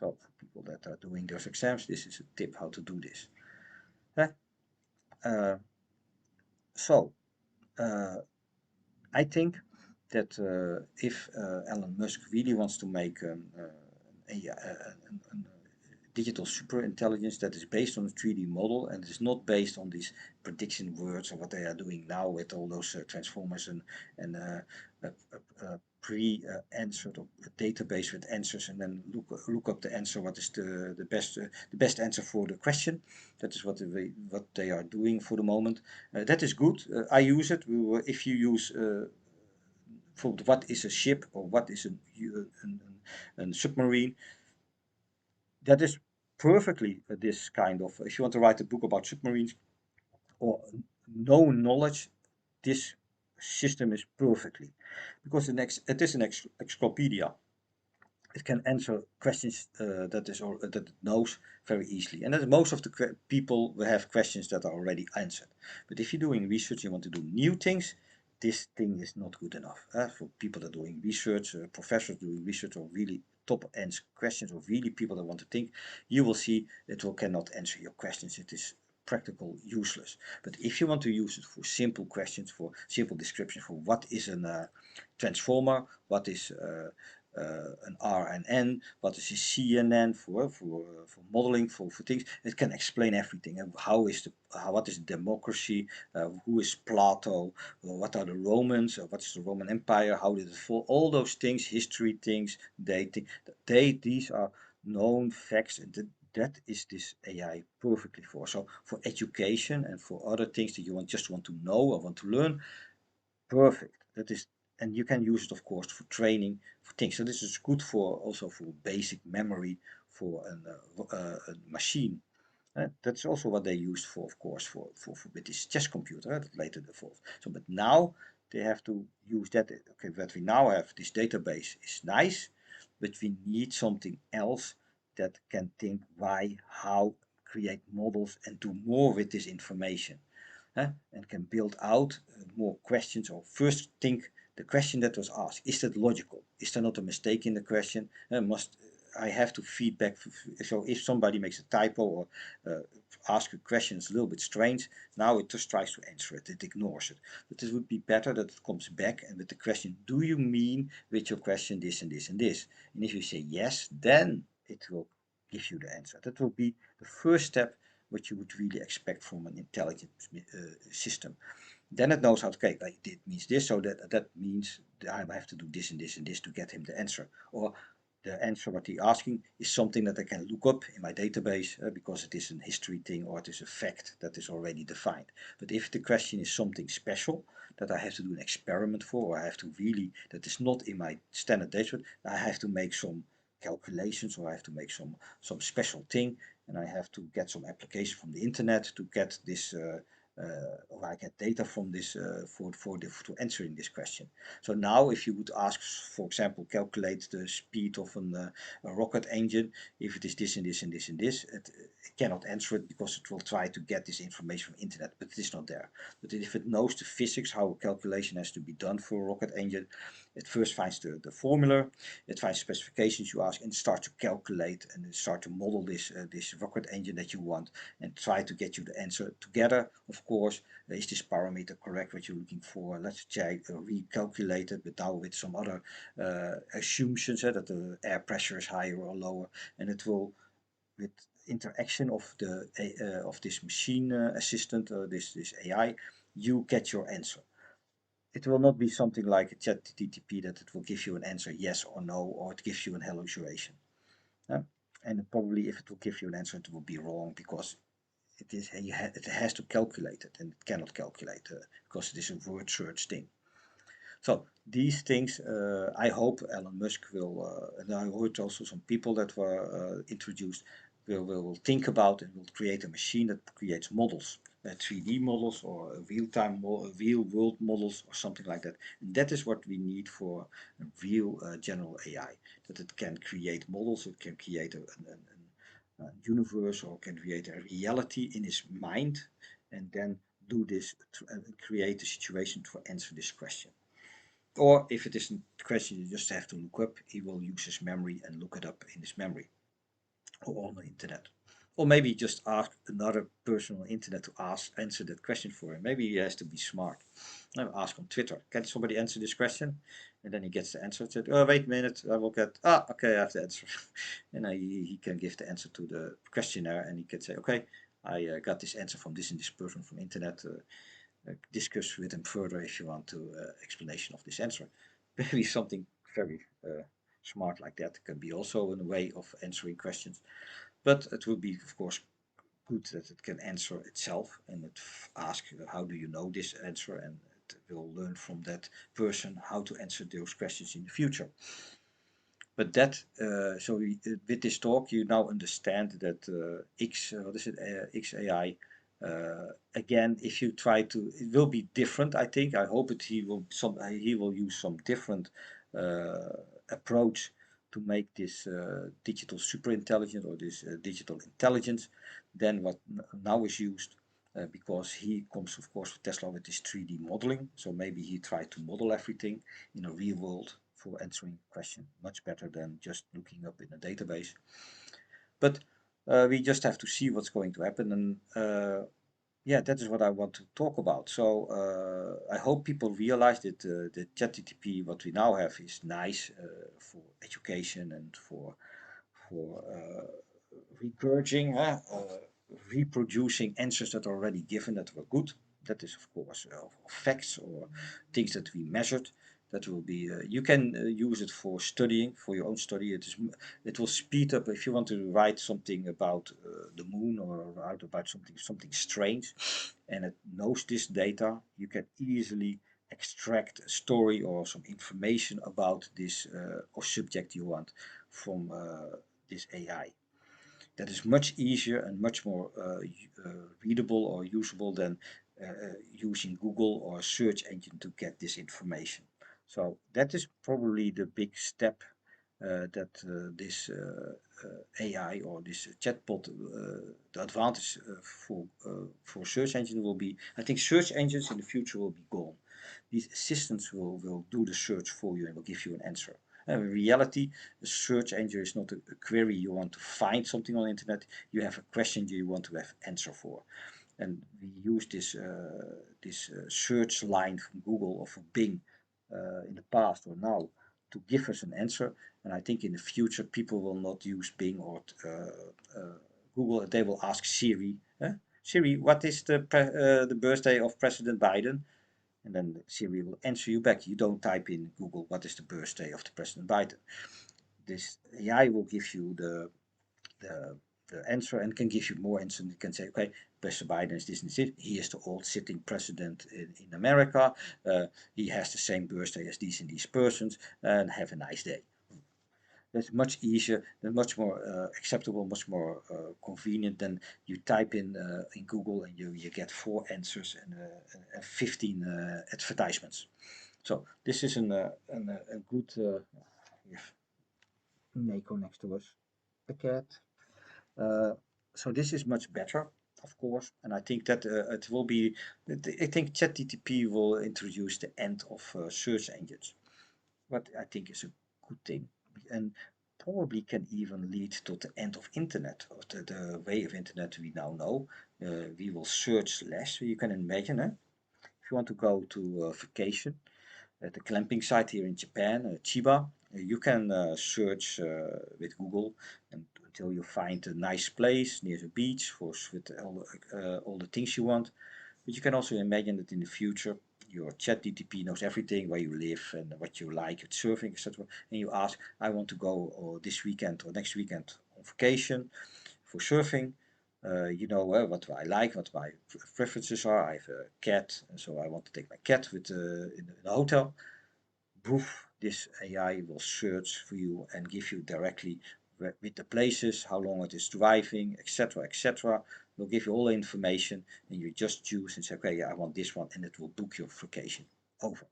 So for people that are doing those exams, this is a tip how to do this. Uh, so uh, I think that if Elon Musk really wants to make digital super intelligence that is based on a 3D model and is not based on these prediction words or what they are doing now with all those transformers and pre-answered database with answers, and then look up the answer. What is the best answer for the question? That is what they are doing for the moment. That is good. I use it. If you use for what is a ship or what is a submarine, that is perfectly this kind of, if you want to write a book about submarines or no knowledge, this system is perfectly, because it is an encyclopedia. It can answer questions that it knows very easily, and that most of the people will have questions that are already answered. But if you're doing research, you want to do new things, this thing is not good enough for people that are doing research, professors doing research, or really top end questions, or really people that want to think. You will see it cannot answer your questions. It is practical useless. But if you want to use it for simple questions, for simple descriptions, for what is a transformer, what is an R and N, what is a C and N for modeling, for things. It can explain everything. What is democracy? Who is Plato? What are the Romans? What is the Roman Empire? How did it fall? All those things, history things, dating. These are known facts, and that is this AI perfectly for. So for education and for other things that you just want to know or want to learn, perfect. That is, and you can use it, of course, for training, for things. So this is good for also for basic memory for a machine. That's also what they used for, of course, for with this chess computer that later evolved. So, but now they have to use that. Okay, what we now have, this database is nice, but we need something else that can think why, how, create models, and do more with this information, and can build out more questions, or first think the question that was asked. Is that logical? Is there not a mistake in the question? Must I have to feedback? So if somebody makes a typo or ask a question that's a little bit strange, now it just tries to answer it. It ignores it. But it would be better that it comes back and with the question, do you mean with your question this and this and this? And if you say yes, then it will give you the answer. That will be the first step what you would really expect from an intelligent system. Then it knows how to, okay, like, it means this, so that means that I have to do this and this and this to get him the answer. Or the answer what he's asking is something that I can look up in my database because it is a history thing or it is a fact that is already defined. But if the question is something special that I have to do an experiment for, or I have to really, that is not in my standard data, I have to make some calculations, or I have to make some special thing, and I have to get some application from the internet to get this or I get data from this for answering this question. So now if you would ask, for example, calculate the speed of a rocket engine, if it is this and this and this and this, it cannot answer it because it will try to get this information from internet, but it is not there. But if it knows the physics, how a calculation has to be done for a rocket engine, it first finds the formula, it finds specifications you ask, and start to calculate and start to model this rocket engine that you want, and try to get you the answer together. Of course, is this parameter correct what you're looking for? Let's check, recalculate it, but now with some other assumptions that the air pressure is higher or lower, and it will, with interaction of this machine assistant, this AI, you get your answer. It will not be something like a ChatGPT that it will give you an answer yes or no, or it gives you an hallucination. And probably if it will give you an answer, it will be wrong because it has to calculate it, and it cannot calculate because it is a word search thing. So these things, I hope Elon Musk will, and I heard also some people that were introduced, will think about and will create a machine that creates models, 3D models or real-time, real world models or something like that. And that is what we need for a real general AI, that it can create models, it can create a universe, or can create a reality in his mind, and then do this, create a situation to answer this question. Or if it isn't a question you just have to look up, he will use his memory and look it up in his memory or on the internet. Or maybe just ask another person on the internet to answer that question for him. Maybe he has to be smart. Ask on Twitter, can somebody answer this question? And then he gets the answer. Said, oh, wait a minute, I will get, okay, I have the answer. And he can give the answer to the questionnaire, and he can say, okay, I got this answer from this and this person from internet. Discuss with him further if you want to explanation of this answer. Maybe something very smart like that can be also a way of answering questions. But it will be, of course, good that it can answer itself and it ask how do you know this answer, and it will learn from that person how to answer those questions in the future. But that with this talk you now understand that XAI again, if you try to, it will be different. I think I hope he will use some different uh, approach to make this digital super intelligence or this digital intelligence than what now is used. Because he comes, of course, with Tesla with this 3D modeling. So maybe he tried to model everything in a real world for answering question much better than just looking up in a database. But we just have to see what's going to happen. And yeah, that is what I want to talk about. So I hope people realize that the ChatGPT, what we now have, is nice for education and for recurging, reproducing answers that are already given that were good. That is, of course, facts or things that we measured. That will be. You can use it for studying, for your own study. It will speed up if you want to write something about the moon or write about something strange, and it knows this data. You can easily extract a story or some information about this or subject you want from this AI. That is much easier and much more readable or usable than using Google or a search engine to get this information. So that is probably the big step that this AI or this chatbot, the advantage for search engine will be. I think search engines in the future will be gone. These assistants will do the search for you and will give you an answer. In reality, a search engine is not a query you want to find something on the internet. You have a question you want to have answer for. And we use this search line from Google or from Bing in the past or now to give us an answer. And I think in the future people will not use Bing or Google. They will ask Siri, Siri, what is the birthday of President Biden? And then Siri will answer you back. You don't type in Google what is the birthday of the President Biden. This AI will give you the, the answer and can give you more answers. It can say, okay, President Biden is this and this. He is the old sitting president in America. He has the same birthday as these and these persons. And have a nice day. That's much easier, that's much more acceptable, much more convenient than you type in Google and you get 4 answers and 15 advertisements. So this is a good Neko next to us, a cat. Uh, so this is much better, of course, and I think that it will be. I think ChatGPT will introduce the end of search engines, what I think is a good thing, and probably can even lead to the end of internet, of the way of internet we now know. We will search less. You can imagine, if you want to go to vacation at the glamping site here in Japan, Chiba, you can search with Google and until you find a nice place near the beach for with all the things you want. But you can also imagine that in the future your chat DTP knows everything, where you live and what you like at surfing, etc. And you ask, I want to go this weekend or next weekend on vacation for surfing. You know what I like, what my preferences are. I have a cat, and so I want to take my cat in the hotel. Poof, this AI will search for you and give you directly with the places, how long it is driving, etc., etc. Will give you all the information, and you just choose and say, okay, yeah, I want this one, and it will book your vacation. Over.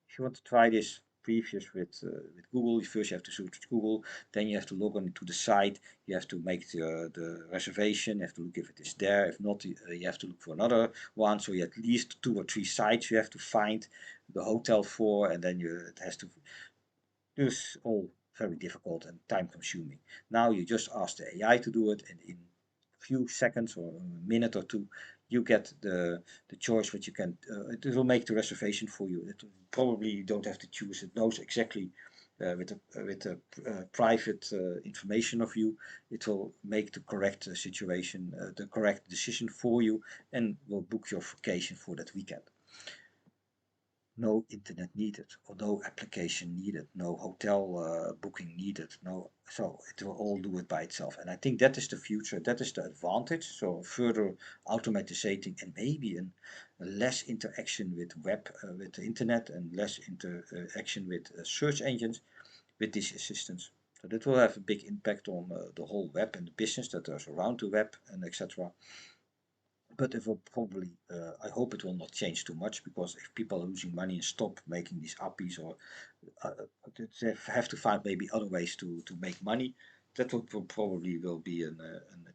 If you want to try this previous with Google, first you have to search Google, then you have to log on to the site, you have to make the reservation, you have to look if it is there, if not, you have to look for another one, so you at least 2 or 3 sites you have to find the hotel for, and then it has to, this all very difficult and time consuming. Now you just ask the AI to do it, and in few seconds or a minute or two, you get the choice what you can. It will make the reservation for you. It probably you don't have to choose. It knows exactly with the private information of you. It will make the correct situation, the correct decision for you, and will book your vacation for that weekend. No internet needed, or no application needed, no hotel booking needed, no, so it will all do it by itself. And I think that is the future, that is the advantage. So further automatizing and maybe less interaction with with the internet, and less interaction with search engines with these assistants. So that will have a big impact on the whole web and the business that is around the web and etc. But it will probably, I hope it will not change too much, because if people are losing money and stop making these apps, or they have to find maybe other ways to make money, that will probably will be a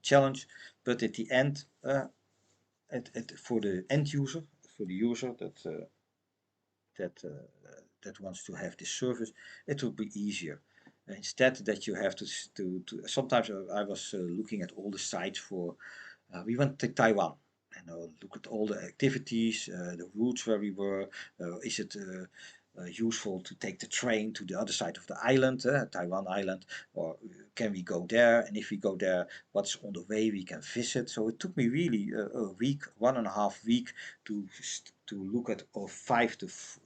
challenge. But at the end, for the end user, for the user that that wants to have this service, it will be easier. Instead that you have to sometimes I was looking at all the sites for we went to Taiwan and look at all the activities, the routes where we were. Is it useful to take the train to the other side of the island, Taiwan Island, or can we go there? And if we go there, what's on the way we can visit? So it took me really a week, 1.5 week to look at all 5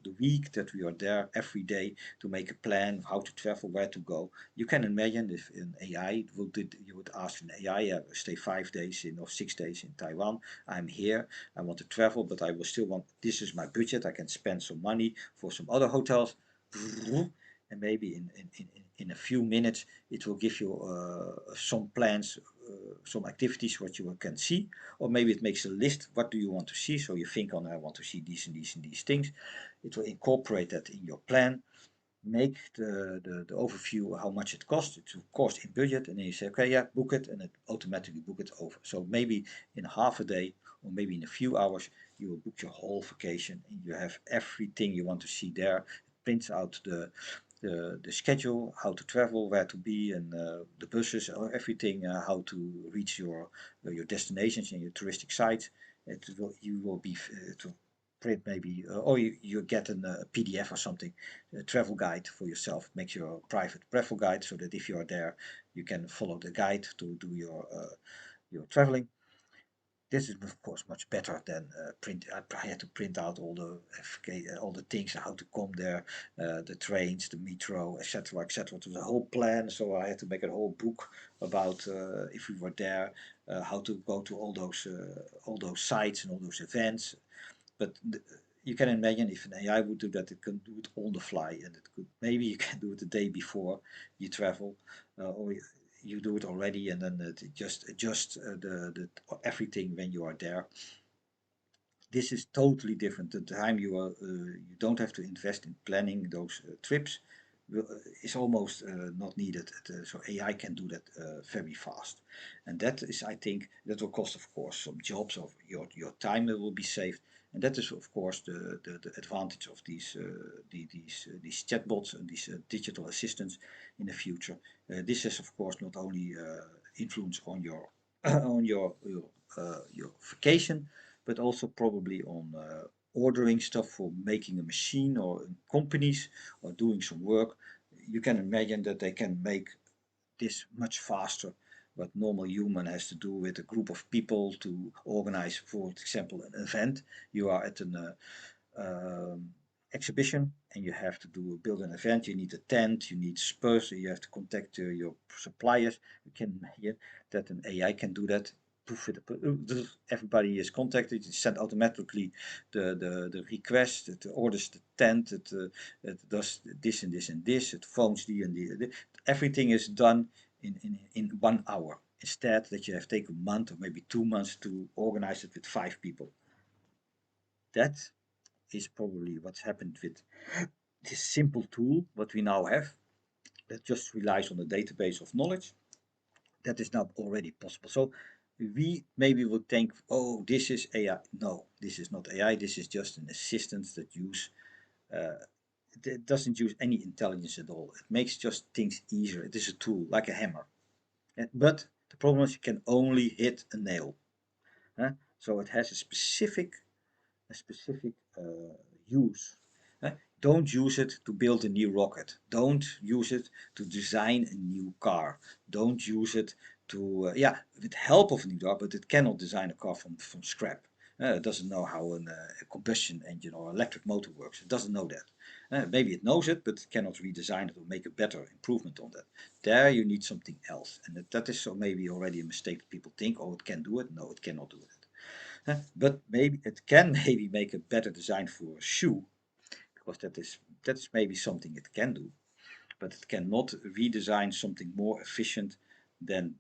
the week that we are there every day, to make a plan how to travel, where to go. You can imagine if in AI you would ask an AI, stay 5 days in or 6 days in Taiwan. I'm here, I want to travel, but I will still want, this is my budget, I can spend some money for some other hotels. And maybe in a few minutes it will give you some plans, some activities what you can see, or maybe it makes a list, what do you want to see, so you think on, I want to see these and these and these things. It will incorporate that in your plan, make the overview how much it costs. It's of course in budget, and then you say, okay, yeah, book it, and it automatically book it over. So maybe in half a day, or maybe in a few hours, you will book your whole vacation, and you have everything you want to see there. It prints out the schedule, how to travel, where to be, and the buses, or everything, how to reach your destinations and your touristic sites. You will be to print maybe, or you get a PDF or something, a travel guide for yourself. Make your private travel guide, so that if you are there, you can follow the guide to do your traveling. This is of course much better than print. I had to print out all the all the things, how to come there, the trains, the metro, etc., etc. To the whole plan. So I had to make a whole book about if we were there, how to go to all those sites and all those events. But you can imagine if an AI would do that, it can do it on the fly, and it could, maybe you can do it the day before you travel, or you do it already, and then it just adjust the everything when you are there. This is totally different. The time you don't have to invest in planning those trips is almost not needed. So AI can do that very fast, and that is, I think, that will cost, of course, some jobs, of your time that will be saved, and that is, of course, the advantage of these chatbots and these digital assistants in the future. This is, of course, not only influence on your your vacation, but also probably on ordering stuff for making a machine, or in companies, or doing some work. You can imagine that they can make this much faster what normal human has to do with a group of people to organize, for example, an event. You are at an exhibition, and you have to build an event. You need a tent, you need spurs, you have to contact your suppliers. You can imagine that an AI can do that. Everybody is contacted, it sent automatically the request, it orders the tent, it does this and this and this, it phones the and the. Everything is done in 1 hour, instead that you have taken a month or maybe 2 months to organize it with 5 people. That is probably what's happened with this simple tool what we now have, that just relies on a database of knowledge. That is now already possible. So we maybe would think, oh, this is AI. No, this is not AI. This is just an assistant uh, it doesn't use any intelligence at all. It makes just things easier. It is a tool, like a hammer. But The problem is you can only hit a nail. So it has a specific use. Uh, don't use it to build a new rocket. Don't use it to design a new car. Don't use it to, yeah, with help of a new car, but it cannot design a car from scrap. It doesn't know how a combustion engine or electric motor works. It doesn't know that. Maybe it knows it, but it cannot redesign it or make a better improvement on that. There you need something else. And that is so maybe already a mistake that people think, oh, it can do it. No, it cannot do it. But maybe it can maybe make a better design for a shoe, because that is maybe something it can do, but it cannot redesign something more efficient than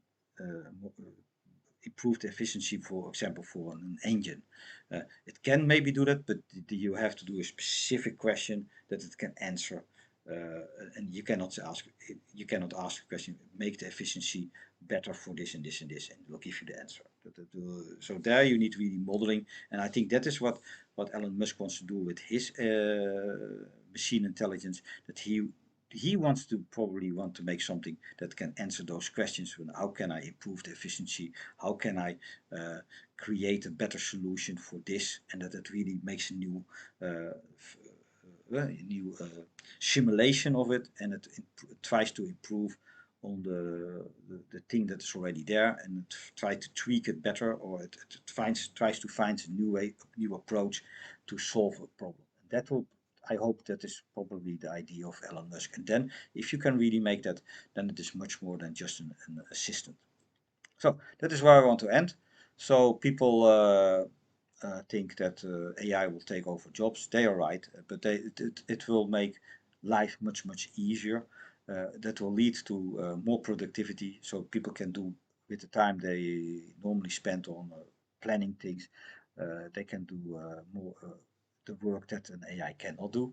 improve the efficiency, for example, for an engine. It can maybe do that, but you have to do a specific question that it can answer, and you cannot ask a question, make the efficiency better for this and this and this, and it will give you the answer. So there you need really modeling, and I think that is what Elon Musk wants to do with his machine intelligence, that he wants to probably want to make something that can answer those questions. How can I improve the efficiency? How can I create a better solution for this? And that it really makes a new simulation of it, and it tries to improve on the thing that is already there, and it tries to tweak it better, or it tries to find a new approach to solve a problem. And that will, I hope that is probably the idea of Elon Musk. And then if you can really make that, then it is much more than just an assistant. So that is where I want to end. So people think that AI will take over jobs. They are right, but it will make life much, much easier. That will lead to more productivity, so people can do with the time they normally spend on planning things. They can do more the work that an AI cannot do.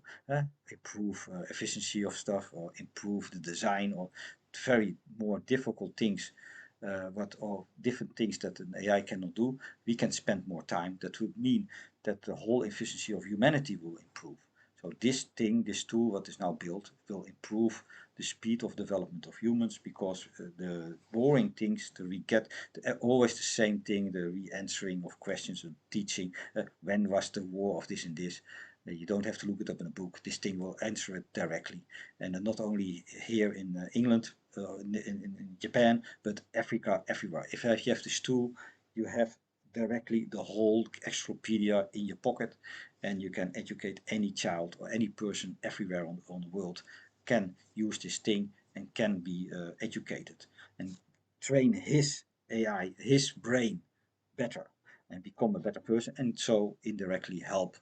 Improve efficiency of stuff, or improve the design, or very more difficult things, or different things that an AI cannot do. We can spend more time. That would mean that the whole efficiency of humanity will improve. So this tool, what is now built, will improve the speed of development of humans, because the boring things, always the same thing, the re-answering of questions and teaching, when was the war of this and this, you don't have to look it up in a book. This thing will answer it directly, and not only here in England, in Japan, but Africa, everywhere. If you have this tool, you have directly the whole encyclopedia in your pocket, and you can educate any child or any person everywhere on the world can use this thing and can be educated and train his AI, his brain better, and become a better person, and so indirectly help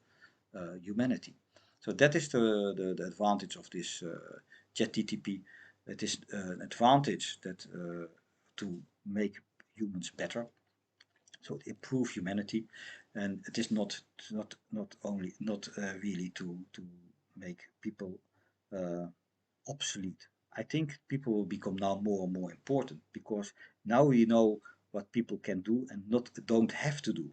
humanity. So that is the advantage of this ChatGTP. It is an advantage that to make humans better, so it improve humanity, and it is not really to make people uh, obsolete. I think people will become now more and more important, because now we know what people can do and don't have to do.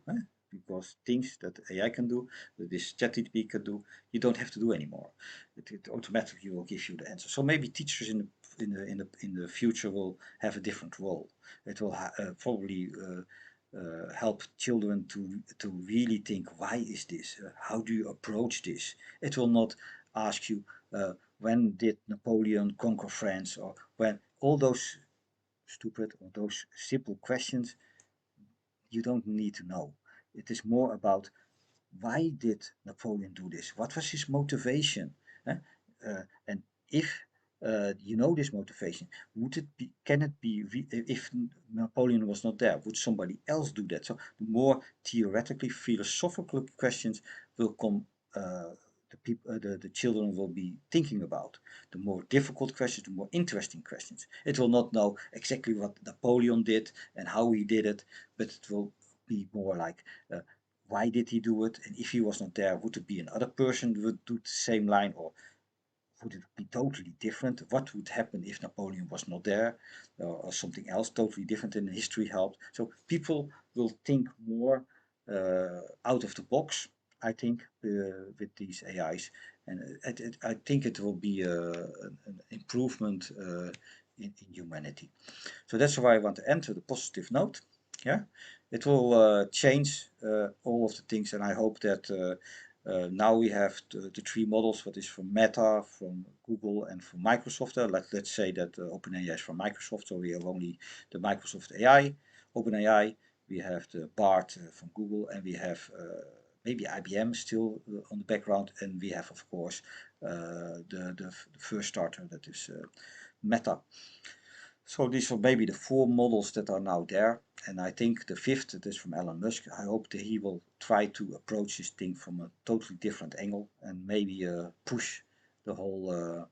Because things that AI can do, that this ChatGPT can do, you don't have to do anymore. It automatically will give you the answer. So maybe teachers in the future will have a different role. It will probably help children to really think, why is this? How do you approach this? It will not ask you, when did Napoleon conquer France, or when all those stupid or those simple questions you don't need to know. It is more about, why did Napoleon do this? What was his motivation? Eh? And if you know this motivation, can it be, if Napoleon was not there, would somebody else do that? So the more theoretically philosophical questions will come, the children will be thinking about. The more difficult questions, the more interesting questions. It will not know exactly what Napoleon did and how he did it, but it will be more like, why did he do it? And if he was not there, would it be another person who would do the same line, or would it be totally different? What would happen if Napoleon was not there, or something else totally different in history helped? So people will think more out of the box, I think, with these AIs. And I think it will be an improvement in humanity. So that's why I want to enter the positive note. Yeah, it will change all of the things, and I hope that now we have the three models. What is from Meta, from Google, and from Microsoft. Let's say that OpenAI is from Microsoft, so we have only the Microsoft AI, OpenAI. We have the BART from Google, and we have maybe IBM still on the background, and we have of course the first starter, that is Meta. So these are maybe the four models that are now there, and I think the fifth, that is from Elon Musk, I hope that he will try to approach this thing from a totally different angle and maybe push the whole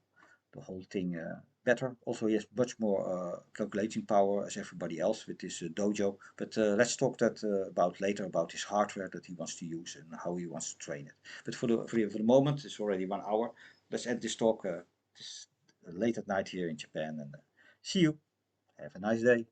thing better. Also, he has much more calculating power as everybody else with this dojo. But let's talk that about later, about his hardware that he wants to use and how he wants to train it. But for the moment, it's already 1 hour. Let's end this talk. This late at night here in Japan, and see you. Have a nice day.